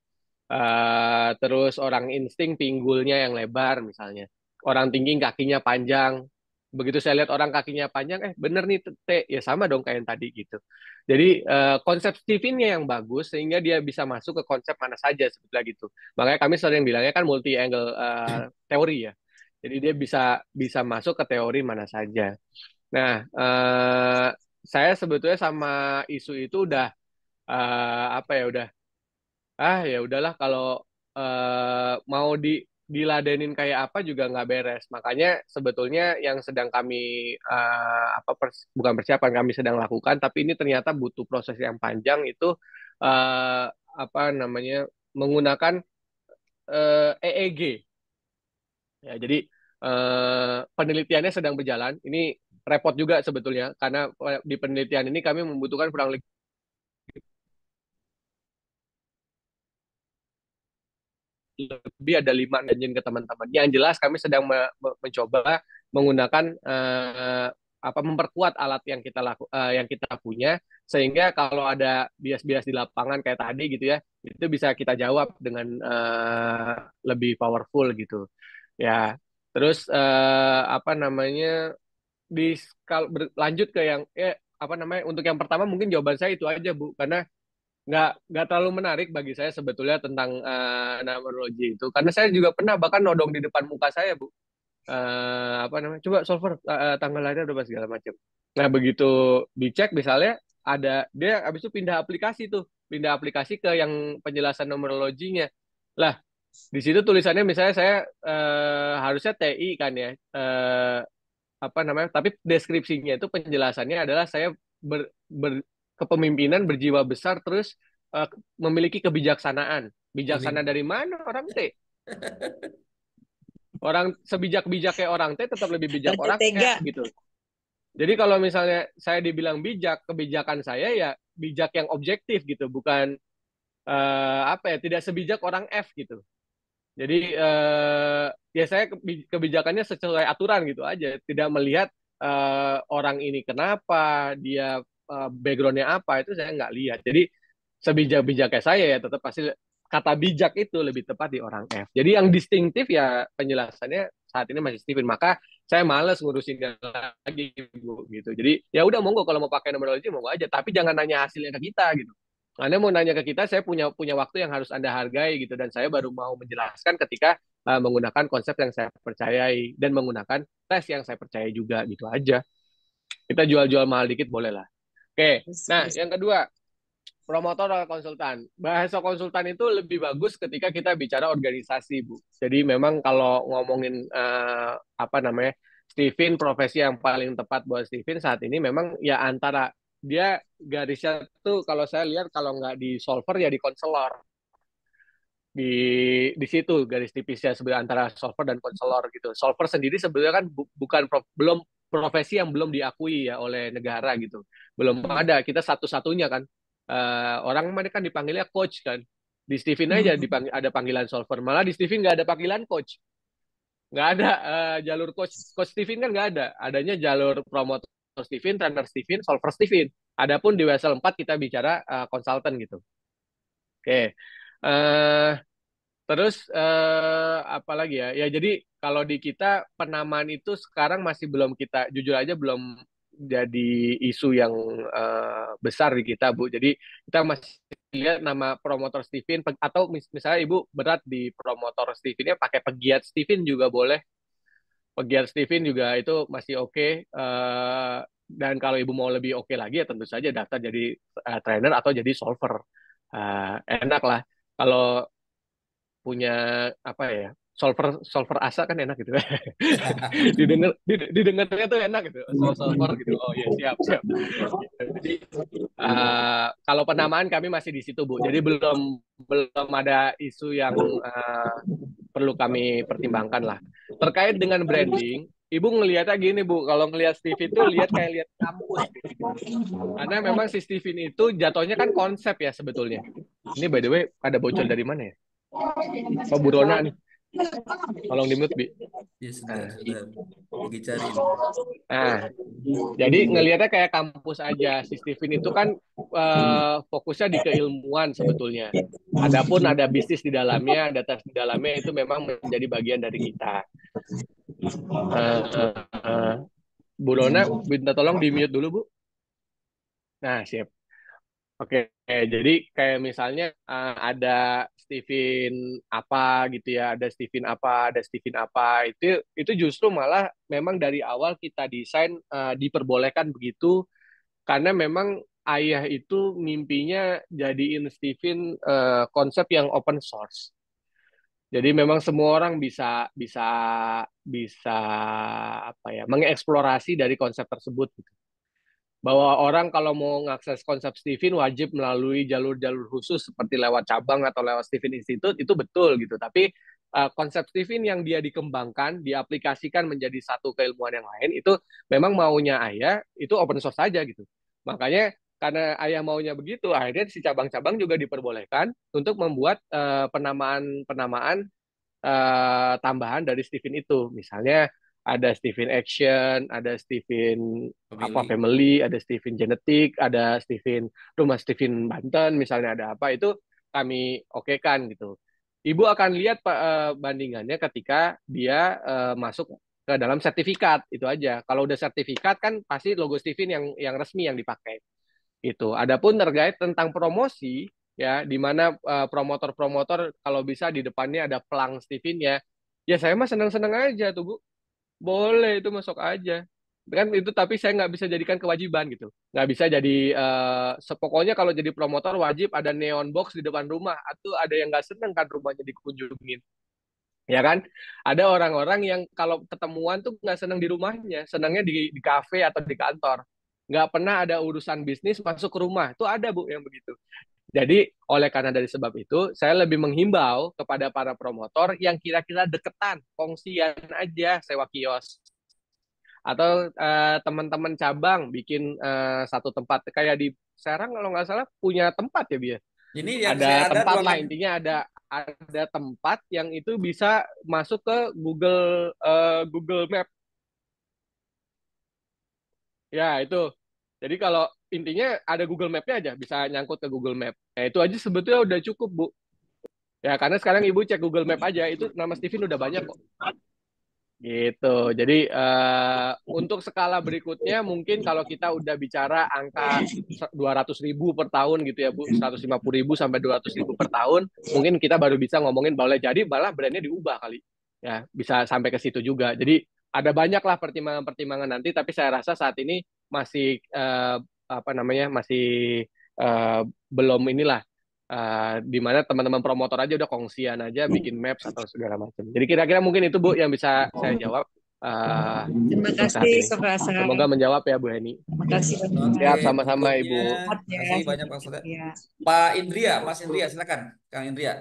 Terus orang insting pinggulnya yang lebar misalnya. Orang tinggi kakinya panjang. Begitu saya lihat orang kakinya panjang, bener nih T, ya sama dong kayak yang tadi gitu. Jadi konsep Steven-nya yang bagus sehingga dia bisa masuk ke konsep mana saja sebetulnya gitu. Makanya kami sering bilangnya kan multi angle teori ya. Jadi dia bisa bisa masuk ke teori mana saja. Nah, saya sebetulnya sama isu itu udah apa ya udah ya udahlah kalau mau diladenin kayak apa juga nggak beres. Makanya sebetulnya yang sedang kami apa bukan persiapan kami sedang lakukan, tapi ini ternyata butuh proses yang panjang itu apa namanya menggunakan EEG. Ya, jadi penelitiannya sedang berjalan. Ini repot juga sebetulnya karena di penelitian ini kami membutuhkan kurang lebih ada 5 engine ke teman-teman. Yang jelas kami sedang mencoba menggunakan apa memperkuat alat yang kita punya sehingga kalau ada bias-bias di lapangan kayak tadi gitu ya itu bisa kita jawab dengan lebih powerful gitu ya. Terus apa namanya kalau lanjut ke yang apa namanya untuk yang pertama mungkin jawaban saya itu aja Bu karena nggak terlalu menarik bagi saya sebetulnya tentang numerologi itu karena saya juga pernah bahkan nodong di depan muka saya Bu. Apa namanya coba solver tanggal lahirnya udah segala macam. Nah begitu dicek misalnya ada dia habis itu pindah aplikasi ke yang penjelasan numerologinya Lah, di situ tulisannya misalnya saya harusnya TI kan ya. Apa namanya? Tapi deskripsinya itu penjelasannya adalah saya kepemimpinan berjiwa besar terus eh, memiliki kebijaksanaan. Bijaksana Pemimpin. dari mana orang T? Orang sebijak-bijak kayak orang T tetap lebih bijak Raja orang Tega. F gitu. Jadi kalau misalnya saya dibilang bijak, kebijakan saya ya bijak yang objektif gitu, bukan apa ya, tidak sebijak orang F gitu. Jadi ya saya kebijakannya sesuai aturan gitu aja, tidak melihat orang ini kenapa, dia backgroundnya apa, itu saya nggak lihat. Jadi sebijak-bijaknya saya ya tetap pasti kata bijak itu lebih tepat di orang F. Jadi yang distintif ya penjelasannya saat ini masih Steven. Maka saya males ngurusin dia lagi Bu gitu. Jadi ya udah monggo kalau mau pakai numerologi monggo aja, tapi jangan nanya hasilnya ke kita gitu. Anda mau nanya ke kita, saya punya waktu yang harus Anda hargai gitu, dan saya baru mau menjelaskan ketika menggunakan konsep yang saya percayai dan menggunakan tes yang saya percaya juga gitu aja. Kita jual-jual mahal dikit boleh lah. Oke, nah yang kedua, promotor atau konsultan. Bahasa konsultan itu lebih bagus ketika kita bicara organisasi, Bu. Jadi memang kalau ngomongin apa namanya, Steven, profesi yang paling tepat buat Steven saat ini memang ya antara dia garisnya tuh kalau saya lihat kalau nggak di solver ya di konselor. Di situ garis tipisnya sebenarnya antara solver dan konselor gitu. Solver sendiri sebenarnya kan bukan belum profesi yang belum diakui ya oleh negara gitu. Belum ada, kita satu-satunya kan. Orang mereka kan dipanggilnya coach kan. Di Steven aja ada panggilan solver. Malah di Steven nggak ada panggilan coach. Nggak ada jalur coach. Coach Steven kan nggak ada. Adanya jalur promotor Steven, trainer Steven, solver Steven. Adapun di Wesel 4 kita bicara konsultan gitu. Oke. Uh, Terus apa lagi ya? Ya jadi kalau di kita penamaan itu sekarang masih belum kita jujur aja belum jadi isu yang besar di kita, Bu. Jadi kita masih lihat nama promotor Steven atau misalnya Ibu berat di promotor Steven ya pakai pegiat Steven juga boleh. Pegiat Steven juga itu masih oke. Dan kalau Ibu mau lebih oke lagi ya tentu saja daftar jadi trainer atau jadi solver. Enak lah. Kalau punya apa ya, solver solver asa kan enak gitu. Didengarnya tuh enak gitu, solver gitu. Oh ya siap siap. Jadi kalau penamaan kami masih di situ Bu. Jadi belum belum ada isu yang perlu kami pertimbangkan lah. Terkait dengan branding, Ibu ngelihatnya gini Bu, kalau ngelihat Steve itu lihat kayak lihat kampus. Karena memang si Steven itu jatuhnya kan konsep ya sebetulnya. Ini by the way ada bocor dari mana ya? Oh, Bu Rona nih. Tolong di-mute, Bi. Ya sudah lagi cari. Jadi ngelihatnya kayak kampus aja. Si Steven itu kan fokusnya di keilmuan sebetulnya. Adapun ada bisnis di dalamnya, ada tes di dalamnya, itu memang menjadi bagian dari kita. Bu Rona, minta tolong di-mute dulu, Bu. Nah, siap. Oke, jadi kayak misalnya ada Steven apa gitu ya, ada Steven apa, itu justru malah memang dari awal kita desain diperbolehkan begitu karena memang ayah itu mimpinya jadiin Steven konsep yang open source. Jadi memang semua orang bisa bisa bisa apa ya, mengeksplorasi dari konsep tersebut gitu, bahwa orang kalau mau mengakses konsep Steven wajib melalui jalur-jalur khusus seperti lewat cabang atau lewat Steven Institute, itu betul gitu. Tapi konsep Steven yang dia dikembangkan, diaplikasikan menjadi satu keilmuan yang lain, itu memang maunya ayah itu open source saja gitu. Makanya karena ayah maunya begitu, akhirnya si cabang-cabang juga diperbolehkan untuk membuat penamaan-penamaan tambahan dari Steven itu. Misalnya ada Steven Action, ada Steven apa Family, ada Steven Genetik, ada Steven Rumah Steven Banten, misalnya ada apa itu kami okekan gitu. Ibu akan lihat bandingannya ketika dia masuk ke dalam sertifikat itu aja. Kalau udah sertifikat kan pasti logo Steven yang resmi yang dipakai. Itu. Adapun terkait tentang promosi ya di mana promotor-promotor kalau bisa di depannya ada pelang Steven ya. Ya saya mah senang-senang aja tuh Bu. Boleh itu masuk aja. kan itu, tapi saya nggak bisa jadikan kewajiban gitu, nggak bisa jadi sepokoknya kalau jadi promotor wajib ada neon box di depan rumah, atau ada yang nggak seneng kan rumahnya dikunjungin, ya kan? Ada orang-orang yang kalau ketemuan tuh nggak seneng di rumahnya, senangnya di kafe atau di kantor, nggak pernah ada urusan bisnis masuk ke rumah, tuh ada Bu yang begitu. Jadi oleh karena dari sebab itu, saya lebih menghimbau kepada para promotor yang kira-kira deketan, kongsian aja sewa kios, atau teman-teman cabang bikin satu tempat kayak di Serang kalau nggak salah punya tempat ya Bia. Ini yang saya Ada ada tempat lah, ruangan. intinya ada tempat yang itu bisa masuk ke Google Map. Ya itu. Jadi kalau intinya ada Google Map-nya aja, bisa nyangkut ke Google Map. Nah, itu aja sebetulnya udah cukup, Bu. Ya, karena sekarang Ibu cek Google Map aja, itu nama Steven udah banyak kok. Gitu. Jadi untuk skala berikutnya mungkin kalau kita udah bicara angka 200.000 per tahun gitu ya Bu, 150.000 sampai 200.000 per tahun, mungkin kita baru bisa ngomongin boleh jadi malah brandnya diubah kali. Ya, bisa sampai ke situ juga. Jadi ada banyak lah pertimbangan-pertimbangan nanti, tapi saya rasa saat ini masih apa namanya, masih eh, belum inilah, di mana teman-teman promotor aja udah kongsian aja bikin maps atau segala macam. Jadi kira-kira mungkin itu Bu yang bisa saya jawab Terima untuk saat kasih ini. Sobat Asa. Semoga menjawab ya Bu Heni. Terima kasih Oke, Siap, banyak. sama-sama berikutnya. Ibu. Sehat ya. Kasih banyak Pak Soda. Ya. Pak Indria, Mas Indria, silakan. Kang Indria.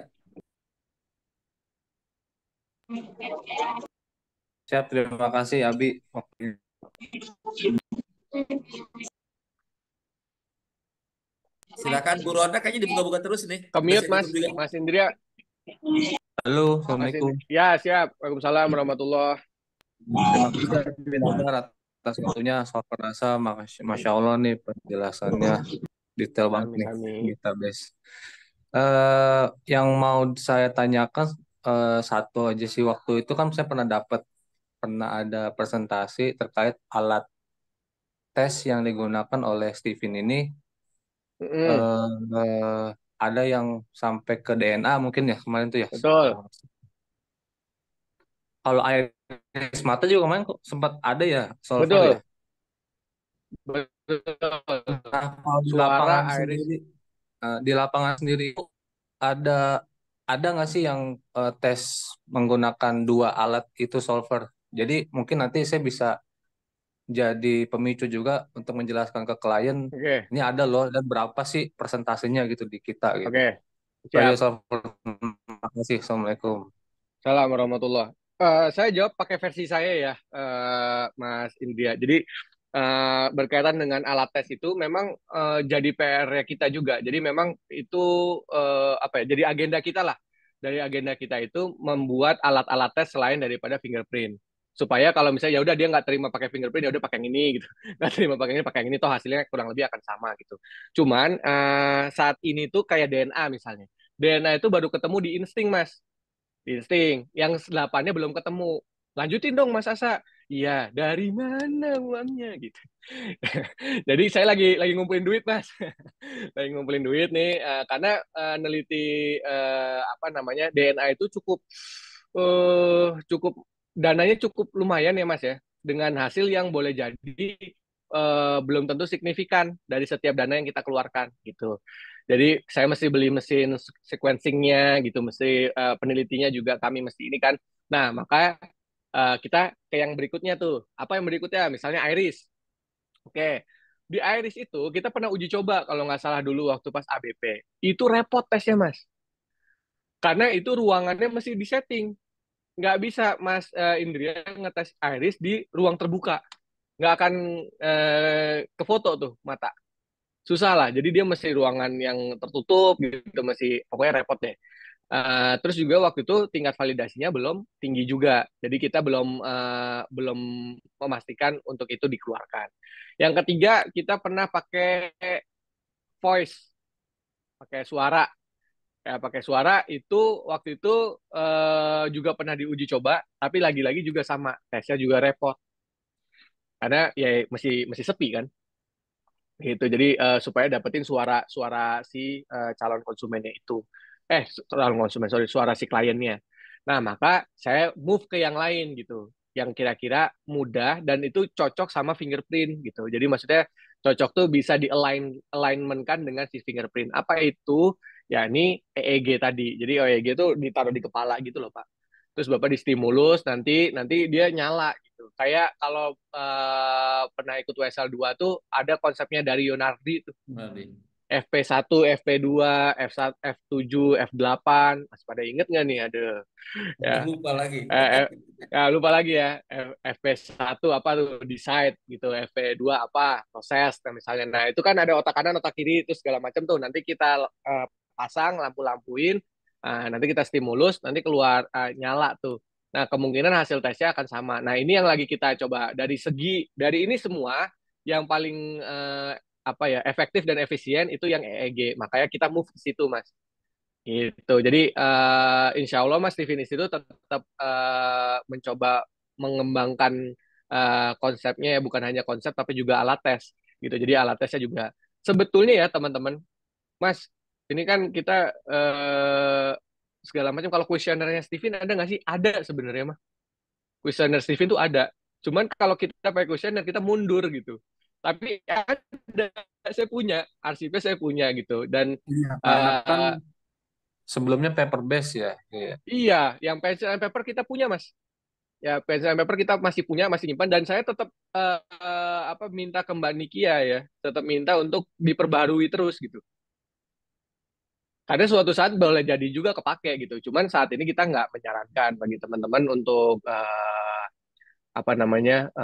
Siap, terima kasih Abi. Silakan Bu Ronda, kayaknya dibuka-buka terus nih. Udah Kemute saya Mas, tutup juga. Mas Indria. Halo, Mas Assalamualaikum. Indria. Ya, siap. Waalaikumsalam warahmatullahi. Terima kasih Abi Nazar atas waktunya. Soal perasa, Masya Allah nih penjelasannya detail banget nih, Amin. database. Yang mau saya tanyakan satu aja sih, waktu itu kan saya pernah ada presentasi terkait alat tes yang digunakan oleh Steven ini. Ada yang sampai ke DNA mungkin ya kemarin tuh ya. Betul. Kalau iris mata juga kemarin kok sempat ada ya solver Betul. ya. Betul. Nah, kalau Suara iris. di lapangan sendiri itu ada nggak sih yang tes menggunakan dua alat itu solver? Jadi mungkin nanti saya bisa jadi pemicu juga untuk menjelaskan ke klien, Oke. ini ada loh dan berapa sih persentasenya gitu di kita gitu. Oke. Itu aja Siap. solver. Terima kasih. Assalamualaikum. Salam warahmatullah. Saya jawab pakai versi saya ya, Mas Indria. Jadi berkaitan dengan alat tes itu memang jadi PR kita juga. Jadi memang itu apa ya? Jadi agenda kita lah. Dari agenda kita itu membuat alat-alat tes selain daripada fingerprint. Supaya kalau misalnya ya udah dia nggak terima pakai fingerprint, ya udah pakai yang ini gitu. Nggak terima pakai yang ini, toh hasilnya kurang lebih akan sama gitu. Cuman saat ini tuh kayak DNA misalnya. DNA itu baru ketemu di insting, Mas. Insting. Yang 8-nya belum ketemu. Lanjutin dong Mas Asa. Iya, dari mana uangnya gitu. Jadi saya lagi ngumpulin duit Mas. Lagi ngumpulin duit nih karena neliti apa namanya DNA itu cukup dananya cukup lumayan ya Mas ya. Dengan hasil yang boleh jadi belum tentu signifikan dari setiap dana yang kita keluarkan gitu. Jadi saya mesti beli mesin sequencingnya gitu, mesti penelitinya juga kami mesti ini kan. Nah maka kita ke yang berikutnya tuh. Apa yang berikutnya? Misalnya iris. Oke, di iris itu kita pernah uji coba kalau nggak salah dulu waktu pas ABP. Itu repot tesnya mas. Karena itu ruangannya mesti disetting. Nggak bisa Mas Indria ngetes iris di ruang terbuka. Nggak akan ke foto tuh mata. Susah lah. Jadi dia mesti ruangan yang tertutup gitu, mesti pokoknya repot deh. Terus juga waktu itu tingkat validasinya belum tinggi juga, jadi kita belum memastikan untuk itu dikeluarkan. Yang ketiga kita pernah pakai voice, pakai suara. Ya, pakai suara itu waktu itu juga pernah diuji coba, tapi lagi-lagi juga sama, tesnya juga repot karena ya mesti sepi kan. Gitu. Jadi supaya dapetin suara suara si calon konsumennya itu. Calon konsumen, sorry, suara si kliennya. Nah, maka saya move ke yang lain gitu. yang kira-kira mudah dan itu cocok sama fingerprint gitu. Jadi maksudnya cocok tuh bisa di alignment-kan dengan si fingerprint. Apa itu? Ya ini EEG tadi. Jadi EEG itu ditaruh di kepala gitu loh, Pak. Terus Bapak distimulus, nanti nanti dia nyala gitu. Kayak kalau pernah ikut WSL 2 tuh ada konsepnya dari Yonardi tuh. Nanti. FP1, FP2, F1, F7, F8. Masih pada inget nggak nih? Ada ya. Lupa lagi. Ya lupa lagi ya. FP1 apa tuh decide gitu, FP2 apa proses nah, misalnya. Nah, itu kan ada otak kanan, otak kiri itu segala macam tuh. Nanti kita pasang lampu-lampuin, nanti kita stimulus, nanti keluar nyala tuh. Nah, kemungkinan hasil tesnya akan sama. Nah, ini yang lagi kita coba dari ini semua yang paling apa ya efektif dan efisien itu yang EEG. Makanya kita move ke situ, Mas. Gitu. Jadi insya Allah Mas Steven itu tetap mencoba mengembangkan konsepnya ya bukan hanya konsep tapi juga alat tes gitu. Jadi alat tesnya juga sebetulnya ya teman-teman, Mas ini kan kita segala macam kalau kuesionernya Steven ada nggak sih? Ada sebenarnya mah. Kuesioner Steven tuh ada. Cuman kalau kita pakai kuesioner kita mundur gitu. Tapi ada saya punya arsipnya saya punya gitu dan Iya, karena kan sebelumnya paper base ya. Iya. iya, yang pencil and paper kita punya, Mas. Ya, pencil and paper kita masih punya, masih nyimpan dan saya tetap apa minta ke Mbak Nikia ya, tetap minta untuk diperbarui terus gitu. Karena suatu saat boleh jadi juga kepake gitu. Cuman saat ini kita nggak menyarankan bagi teman-teman untuk apa namanya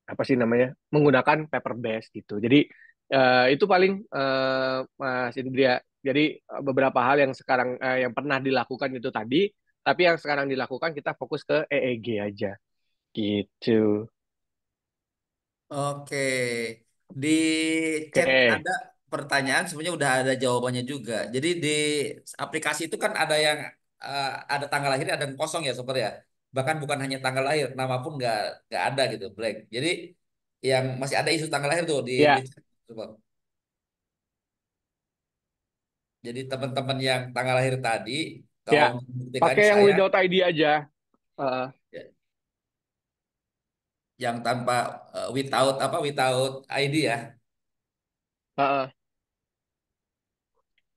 apa sih namanya menggunakan paper base gitu. Jadi itu paling Mas Indria. Jadi beberapa hal yang sekarang yang pernah dilakukan itu tadi, tapi yang sekarang dilakukan kita fokus ke EEG aja gitu. Oke. Di chat Oke, ada pertanyaan, sebenarnya udah ada jawabannya juga. Jadi di aplikasi itu kan ada yang ada tanggal lahir, ada yang kosong ya, Soper ya. Bahkan bukan hanya tanggal lahir, nama pun nggak ada gitu, blank. Jadi yang masih ada isu tanggal lahir tuh di ya, chat, Soper. Jadi teman-teman yang tanggal lahir tadi, ya. kalau membuktikan Pakai yang saya without ID aja. Uh, ya, yang tanpa without apa without ID ya. uh,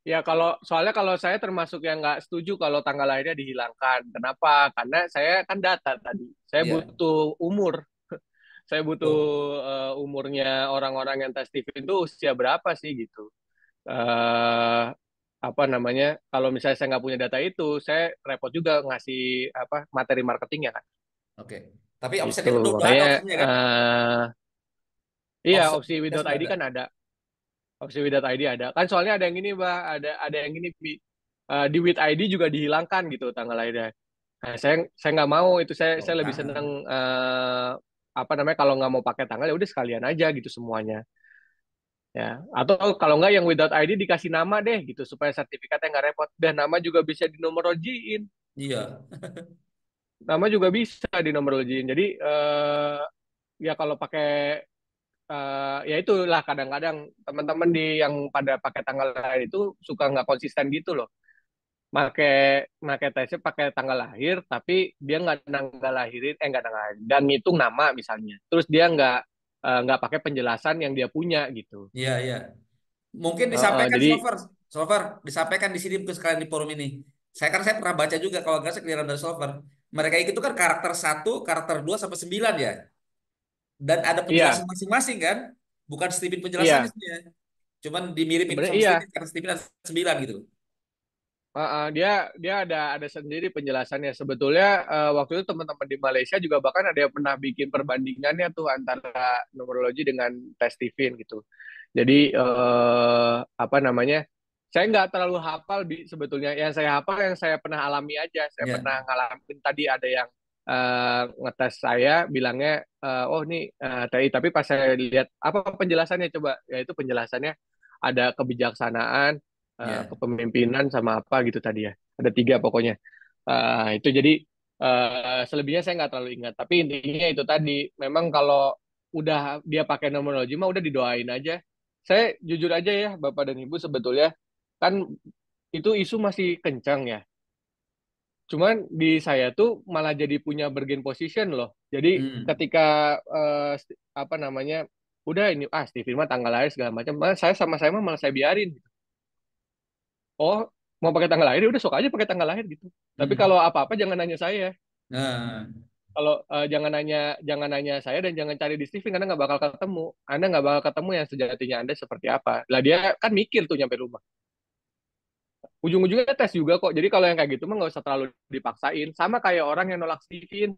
Ya kalau soalnya kalau saya termasuk yang nggak setuju kalau tanggal lahirnya dihilangkan. Kenapa? Karena saya kan data tadi. Saya Iya. butuh umur. Saya butuh Tuh. umurnya orang-orang yang tes TV itu usia berapa sih gitu. eh Apa namanya? Kalau misalnya saya nggak punya data itu, saya repot juga ngasih apa materi marketingnya kan. Oke. Tapi Gitu. opsinya udah ada Makanya opsinya kan? iya Opsi opsi tes without udah ID ada. kan ada. Opsi without ID ada. Kan soalnya ada yang ini, Mbak. Ada yang ini di with ID juga dihilangkan gitu tanggal lahirnya. Nah, saya nggak mau itu Oh, saya lebih jangan. seneng apa namanya kalau nggak mau pakai tanggal ya udah sekalian aja gitu semuanya ya atau kalau nggak yang without ID dikasih nama deh gitu supaya sertifikatnya nggak repot dan nama juga bisa dinomorojiin Iya. nama juga bisa dinomorojiin jadi ya kalau pakai ya itulah kadang-kadang teman-teman di yang pada pakai tanggal lahir itu suka nggak konsisten gitu loh make make tesnya pakai tanggal lahir tapi dia nggak tanggal lahirin nggak tanggal lahir dan ngitung nama misalnya terus dia nggak pakai penjelasan yang dia punya gitu. Iya, iya. Mungkin disampaikan Jadi solver. Solver disampaikan di sini mungkin sekalian di forum ini. Saya pernah baca juga kalau nggak salah keliran dari solver. Mereka itu kan karakter 1, karakter 2 sampai 9 ya. Dan ada penjelasan iya masing-masing kan? Bukan Steven penjelasannya iya sebenarnya. Cuman dimiripin sebenarnya sama iya. Steven karena Steven ada 9 gitu. Dia dia ada sendiri penjelasannya sebetulnya waktu itu teman-teman di Malaysia juga bahkan ada yang pernah bikin perbandingannya tuh antara numerologi dengan tes Steven gitu. Jadi apa namanya? Saya nggak terlalu hafal sebetulnya. Yang saya hafal yang saya pernah alami aja. Saya Ya, pernah ngalamin tadi ada yang ngetes saya bilangnya oh ini TI tapi pas saya lihat apa penjelasannya coba ya itu penjelasannya ada kebijaksanaan ya. kepemimpinan sama apa gitu tadi ya. Ada tiga pokoknya. Itu jadi selebihnya saya nggak terlalu ingat. Tapi intinya itu tadi. Memang kalau udah dia pakai numerologi mah udah didoain aja. Saya jujur aja ya Bapak dan Ibu sebetulnya kan itu isu masih kencang ya. Cuman di saya tuh malah jadi punya bargain position loh. Jadi Hmm. ketika apa namanya, udah ini Steven mah tanggal lahir segala macam, saya mah malah saya biarin. Oh, mau pakai tanggal lahir ya udah sok aja pakai tanggal lahir gitu. Tapi Hmm. kalau apa-apa jangan nanya saya. Nah, Kalau jangan nanya saya dan jangan cari di Steven karena nggak bakal ketemu. Anda nggak bakal ketemu yang sejatinya Anda seperti apa. Lah dia kan mikir tuh nyampe rumah. Ujung-ujungnya tes juga kok. Jadi kalau yang kayak gitu mah nggak usah terlalu dipaksain. Sama kayak orang yang nolak Steven,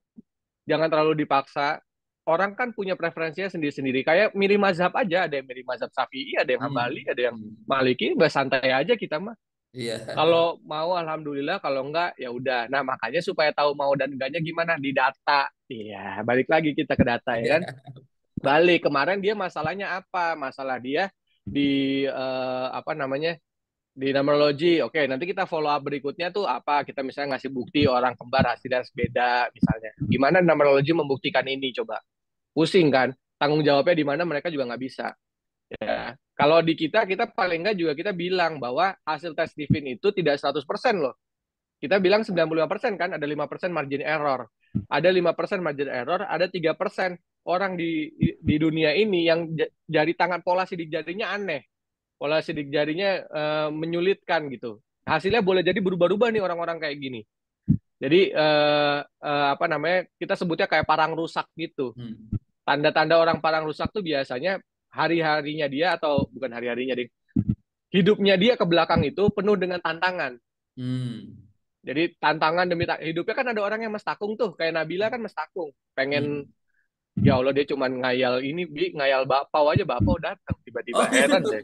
jangan terlalu dipaksa. Orang kan punya preferensinya sendiri-sendiri. Kayak milih mazhab aja, ada yang milih mazhab Syafi'i, ada yang Hambali, hmm. ada yang Hmm. Maliki, santai aja kita mah. Iya. Kalau mau alhamdulillah, kalau enggak ya udah. Nah, makanya supaya tahu mau dan enggaknya gimana di data. Iya, balik lagi kita ke data ya kan. Iya. Balik kemarin dia masalahnya apa? Masalah dia di apa namanya? Di numerologi. Oke, nanti kita follow up berikutnya tuh apa? Kita misalnya ngasih bukti orang kembar hasilnya beda misalnya. Gimana numerologi membuktikan ini coba? Pusing kan? Tanggung jawabnya di mana mereka juga nggak bisa. Ya. Kalau di kita paling nggak juga kita bilang bahwa hasil tes Stephen itu tidak 100% loh. Kita bilang 95% kan, ada 5% margin error. Ada 5% margin error, ada 3% orang di dunia ini yang jari tangan pola sidik jarinya aneh. Pola sidik jarinya menyulitkan gitu. Hasilnya boleh jadi berubah-ubah nih orang-orang kayak gini. Jadi apa namanya? Kita sebutnya kayak parang rusak gitu. Hmm. Tanda-tanda orang parang rusak tuh biasanya hari-harinya dia atau bukan hari-harinya deh. Hidupnya dia ke belakang itu penuh dengan tantangan. Hmm. Jadi tantangan demi hidupnya kan ada orang yang mestakung tuh, kayak Nabila kan mestakung. Pengen Hmm. ya Allah dia cuman ngayal ini, ngayal bakpao aja bakpao datang tiba-tiba Oh. heran deh.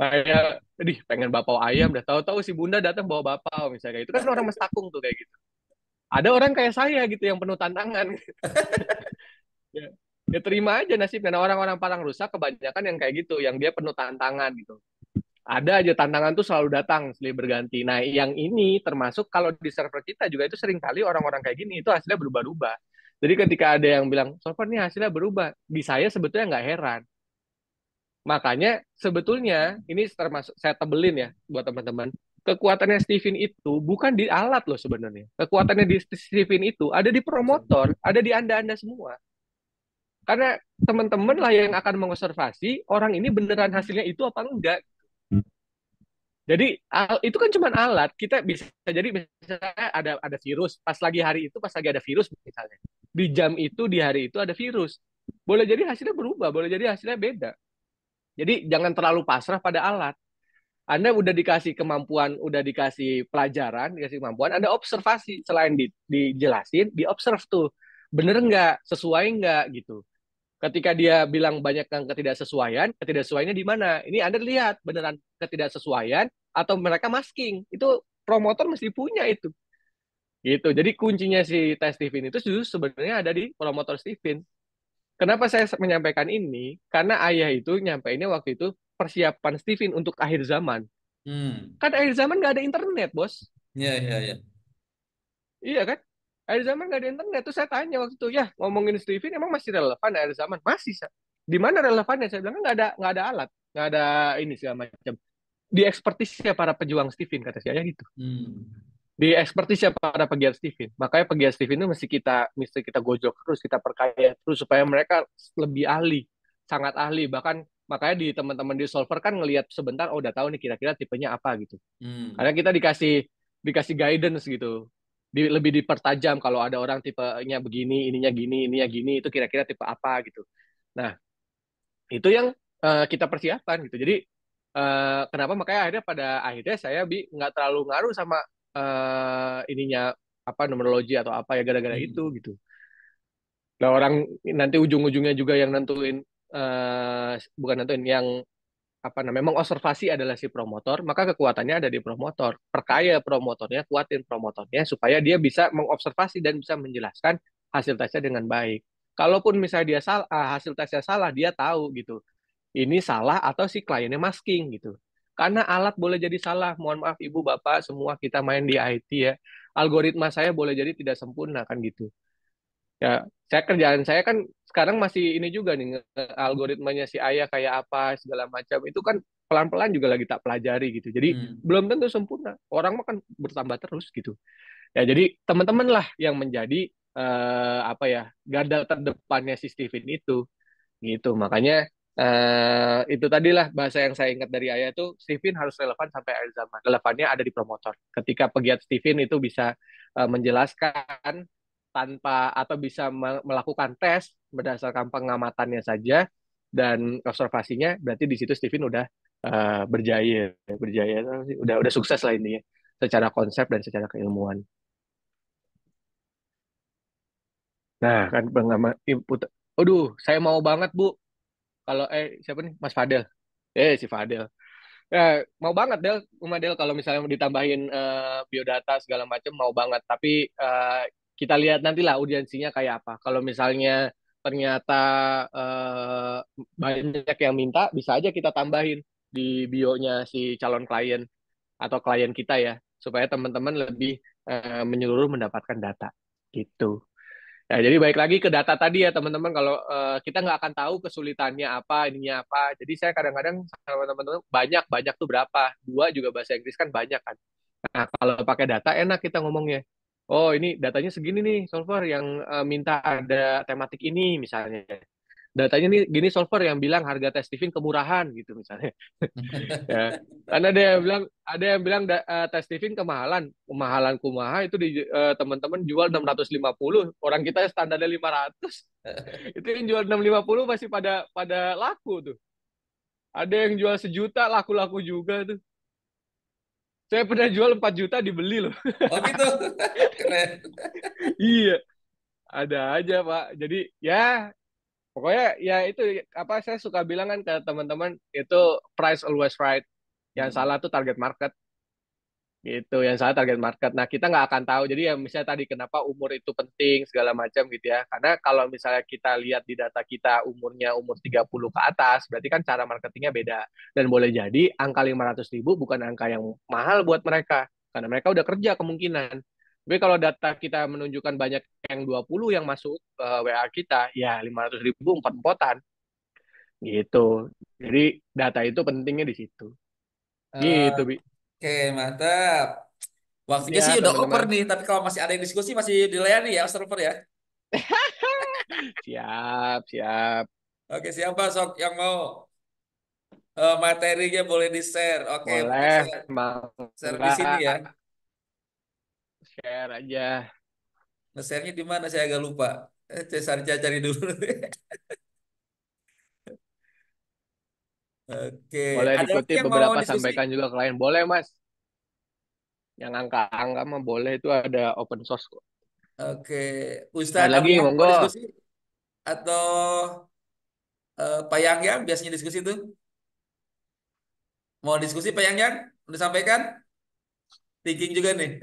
Kayak, pengen bakpao ayam, dah tahu-tahu si bunda datang bawa bakpao misalnya kayak itu kan orang mestakung tuh kayak gitu. Ada orang kayak saya gitu yang penuh tantangan. Ya, ya terima aja nasib karena orang-orang parang rusak kebanyakan yang kayak gitu, yang dia penuh tantangan gitu. Ada aja tantangan tuh selalu datang silih berganti. Nah, yang ini termasuk kalau di server kita juga itu sering kali orang-orang kayak gini itu hasilnya berubah-ubah. Jadi ketika ada yang bilang server ini hasilnya berubah, di saya sebetulnya nggak heran. Makanya sebetulnya ini termasuk saya tebelin ya buat teman-teman. Kekuatannya Steven itu bukan di alat loh sebenarnya. Kekuatannya di Steven itu ada di promotor, ada di anda-anda semua. Karena teman-teman lah yang akan mengobservasi orang ini beneran hasilnya itu apa enggak. Jadi itu kan cuma alat. Kita bisa jadi misalnya ada virus, pas lagi hari itu pas lagi ada virus misalnya. Di jam itu di hari itu ada virus. Boleh jadi hasilnya berubah, boleh jadi hasilnya beda. Jadi jangan terlalu pasrah pada alat. Anda udah dikasih kemampuan, udah dikasih pelajaran, dikasih kemampuan, Anda observasi selain dijelasin, diobserv tuh. Bener nggak, sesuai nggak gitu. Ketika dia bilang banyak yang ketidaksesuaiannya di mana? Ini Anda lihat beneran ketidaksesuaian atau mereka masking. Itu promotor mesti punya itu. Gitu. Jadi kuncinya si tes Steven itu justru sebenarnya ada di promotor Steven. Kenapa saya menyampaikan ini? Karena ayah itu nyampeinnya waktu itu persiapan Steven untuk akhir zaman. Hmm. Kan akhir zaman nggak ada internet, bos. Iya, iya, iya. Iya kan? Akhir zaman nggak ada internet. Terus saya tanya waktu itu, ya ngomongin Steven emang masih relevan akhir zaman? Masih. Di mana relevannya? Saya bilang nggak ada alat, nggak ada ini segala macam. Di ekspertisnya para pejuang Steven kata saya gitu. Hmm. Di ekspertisnya para pegiat Steven. Makanya pegiat Steven itu mesti kita gojok terus, kita perkaya terus supaya mereka lebih ahli, sangat ahli. Bahkan makanya di teman-teman di solver kan ngelihat sebentar, oh udah tahu nih kira-kira tipenya apa gitu. Hmm. Karena kita dikasih guidance gitu. Lebih dipertajam kalau ada orang tipenya begini, ininya gini, itu kira-kira tipe apa gitu. Nah, itu yang kita persiapkan gitu. Jadi kenapa makanya akhirnya pada akhirnya saya nggak terlalu ngaruh sama ininya apa numerologi atau apa ya gara-gara itu Hmm. gitu. Nah orang nanti ujung-ujungnya juga yang nentuin bukan nentuin yang apa namanya mengobservasi adalah si promotor, maka kekuatannya ada di promotor. Perkaya promotornya, kuatin promotornya supaya dia bisa mengobservasi dan bisa menjelaskan hasil tesnya dengan baik. Kalaupun misalnya dia salah, hasil tesnya salah, dia tahu gitu. Ini salah atau si kliennya masking gitu. Karena alat boleh jadi salah. Mohon maaf Ibu, Bapak, semua kita main di IT ya. Algoritma saya boleh jadi tidak sempurna kan gitu. Ya, kerjaan saya kan sekarang masih ini juga nih algoritmanya si ayah kayak apa segala macam itu kan pelan-pelan juga lagi tak pelajari gitu. Jadi belum tentu sempurna. Orang mah kan bertambah terus gitu. Ya, jadi teman-teman lah yang menjadi apa ya, garda terdepannya si Steven itu gitu. Makanya itu tadilah bahasa yang saya ingat dari Ayah itu, Steven harus relevan sampai akhir zaman. Relevannya ada di promotor. Ketika pegiat Steven itu bisa menjelaskan tanpa atau bisa melakukan tes berdasarkan pengamatannya saja dan observasinya, berarti di situ Steven udah berjaya, berjaya udah sukses lah ini ya, secara konsep dan secara keilmuan. Nah, kan pengamat input. Aduh, saya mau banget, Bu. Kalau siapa nih? Mas Fadel. Si Fadel. Ya, mau banget Del, Del kalau misalnya mau ditambahin biodata segala macam mau banget. Tapi kita lihat nantilah audiensinya kayak apa. Kalau misalnya ternyata eh, banyak yang minta, bisa aja kita tambahin di bionya si calon klien atau klien kita ya, supaya teman-teman lebih menyeluruh mendapatkan data gitu. Ya, jadi baik lagi ke data tadi ya teman-teman. Kalau kita nggak akan tahu kesulitannya apa, ininya apa. Jadi saya kadang-kadang sama teman-teman banyak tuh berapa? Dua juga bahasa Inggris kan banyak kan. Nah, kalau pakai data enak kita ngomongnya. Oh, ini datanya segini nih solver yang minta ada tematik ini misalnya. Datanya nih gini solver yang bilang harga tes Steven kemurahan gitu misalnya. Ya. Karena ada yang bilang tes Steven kemahalan. Kemahalan kumaha itu di teman-teman jual 650, orang kita standarnya 500. Itu yang jual 650 masih pada pada laku tuh. Ada yang jual 1 juta laku-laku juga tuh. Saya pernah jual 4 juta dibeli loh. Oh gitu. Keren. Iya, ada aja, Pak. Jadi ya pokoknya ya itu apa saya suka bilang kan ke teman-teman itu price always right. Yang salah tuh target market. Gitu yang salah target market. Nah, kita nggak akan tahu. Jadi ya misalnya tadi kenapa umur itu penting segala macam gitu ya. Karena kalau misalnya kita lihat di data kita umurnya umur 30 ke atas, berarti kan cara marketingnya beda. Dan boleh jadi angka 500.000 bukan angka yang mahal buat mereka. Karena mereka udah kerja kemungkinan. Tapi kalau data kita menunjukkan banyak yang 20 yang masuk ke WA kita, ya 500.000 empat-empatan. Gitu. Jadi data itu pentingnya di situ. Gitu, Bi. Oke, mantap. Waktunya sih Ya, udah over teman-teman. nih, tapi kalau masih ada yang diskusi masih dilayani ya, server ya. Siap, siap. Oke, siapa sok yang mau materinya boleh di-share. Oke, mungkin Boleh, saya share di sini Mangga. ya. Share aja. Nge-share-nya di mana saya agak lupa. Saya cari dulu. Oke, Boleh ada lagi dikutip yang mau beberapa diskusi? sampaikan juga klien. Boleh, Mas. Yang angka-angka mah boleh, itu ada open source kok. Oke, Ada Ustadz Abu lagi, Hamid mau monggo. diskusi? Atau Pak Yang biasanya diskusi tuh? Mau diskusi Pak Yang? Udah sampaikan? Thinking juga nih.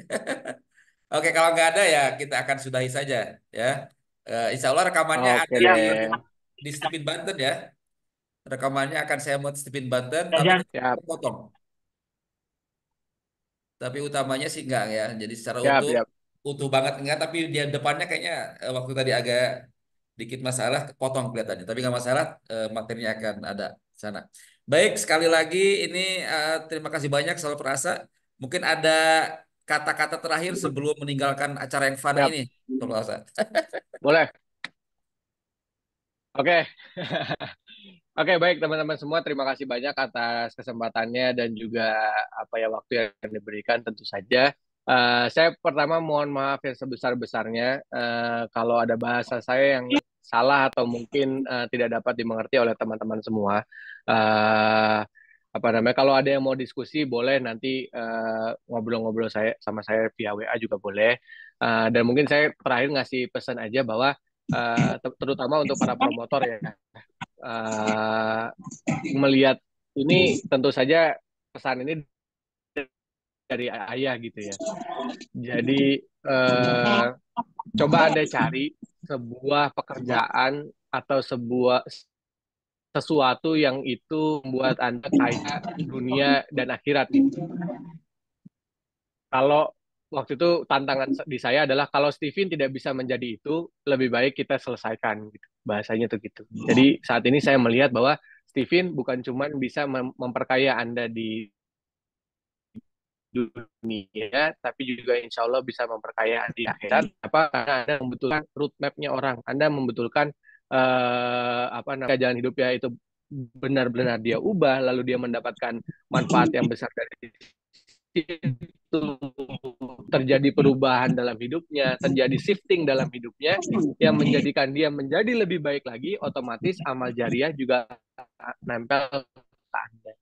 Oke, kalau nggak ada ya kita akan sudahi saja ya. Insya Allah rekamannya Oke ada deh. di Stepin Banten ya. Rekamannya akan saya buat Stepin Banten, tapi Siap, potong. Tapi utamanya sih enggak ya. Jadi secara siap, utuh, siap. utuh banget enggak. Tapi dia depannya kayaknya waktu tadi agak dikit masalah, potong kelihatannya. Tapi nggak masalah, materinya akan ada di sana. Baik, sekali lagi ini terima kasih banyak selalu perasa. Mungkin ada kata-kata terakhir sebelum meninggalkan acara yang fana Siap. ini, Selalu perasa. Boleh. Oke. Oke, baik teman-teman semua, terima kasih banyak atas kesempatannya dan juga apa ya waktu yang diberikan tentu saja. Saya pertama mohon maaf yang sebesar-besarnya kalau ada bahasa saya yang salah atau mungkin tidak dapat dimengerti oleh teman-teman semua. Eh, apa namanya? Kalau ada yang mau diskusi, boleh nanti ngobrol-ngobrol saya via WA juga boleh. Dan mungkin saya terakhir ngasih pesan aja bahwa terutama untuk para promotor ya uh, melihat ini tentu saja pesan ini dari ayah gitu ya. Jadi coba Anda cari sebuah pekerjaan atau sebuah sesuatu yang itu membuat Anda kaya dunia dan akhirat gitu. Kalau waktu itu tantangan di saya adalah kalau Steven tidak bisa menjadi itu, lebih baik kita selesaikan gitu. Bahasanya tuh gitu. Jadi saat ini saya melihat bahwa Steven bukan cuma bisa memperkaya Anda di dunia, tapi juga insya Allah bisa memperkaya di akhirat. Apa? Karena Anda membetulkan roadmap-nya orang, Anda membetulkan apa namanya jalan hidupnya itu benar-benar dia ubah, lalu dia mendapatkan manfaat yang besar dari itu, terjadi perubahan dalam hidupnya, terjadi shifting dalam hidupnya yang menjadikan dia menjadi lebih baik lagi, otomatis amal jariah juga nempel ke Anda.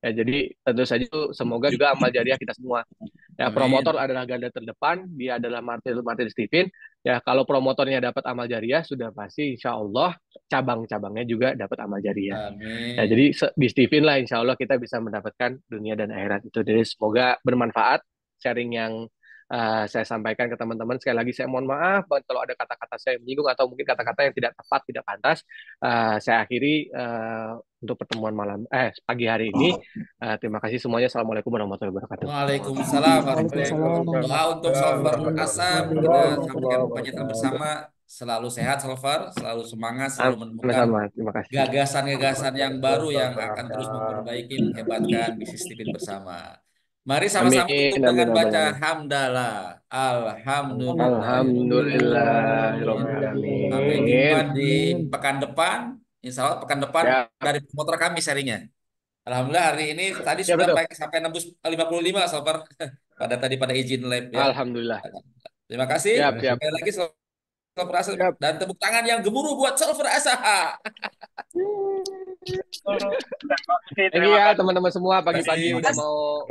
Ya, jadi tentu saja itu semoga juga amal jariah kita semua. Ya, promotor Amin. adalah garda terdepan, dia adalah Martin Steven. Ya, kalau promotornya dapat amal jariah, sudah pasti insya Allah cabang-cabangnya juga dapat amal jariah. Ya, Amin. jadi di Steven lah insya Allah kita bisa mendapatkan dunia dan akhirat itu. Jadi semoga bermanfaat sharing yang saya sampaikan ke teman-teman. Sekali lagi saya mohon maaf banget kalau ada kata-kata saya menyinggung atau mungkin kata-kata yang tidak tepat, tidak pantas. Saya akhiri untuk pertemuan pagi hari ini. Terima kasih semuanya. Assalamualaikum warahmatullahi wabarakatuh. Waalaikumsalam warahmatullahi Waalaikumsalam wabarakatuh. Doa untuk Solver Asam, warahmatullahi kita sampaikan kepanjatan wabarakatuh. bersama. Selalu sehat Solver, selalu semangat, selalu menemukan Sama-sama. Terima kasih. gagasan-gagasan yang baru yang akan terus memperbaiki, menghebatkan bisnis Tipin bersama. Mari sama-sama Amin. tutup dengan Amin. Amin. baca Amin. hamdalah. Alhamdulillahirobbilalamin. Sampai jumpa Alhamdulillahirobbilalamin. di pekan depan. Insya Allah pekan depan Ya, dari promotor kami sharingnya. Alhamdulillah hari ini tadi ya sudah betul. sampai nembus 55 Soper. Pada izin lab ya. Alhamdulillah. Terima kasih. Siap, siap. Sekali lagi Solver Asa Siap. dan tepuk tangan yang gemuruh buat Solver Asa. Thank you ya teman-teman semua, pagi-pagi udah mau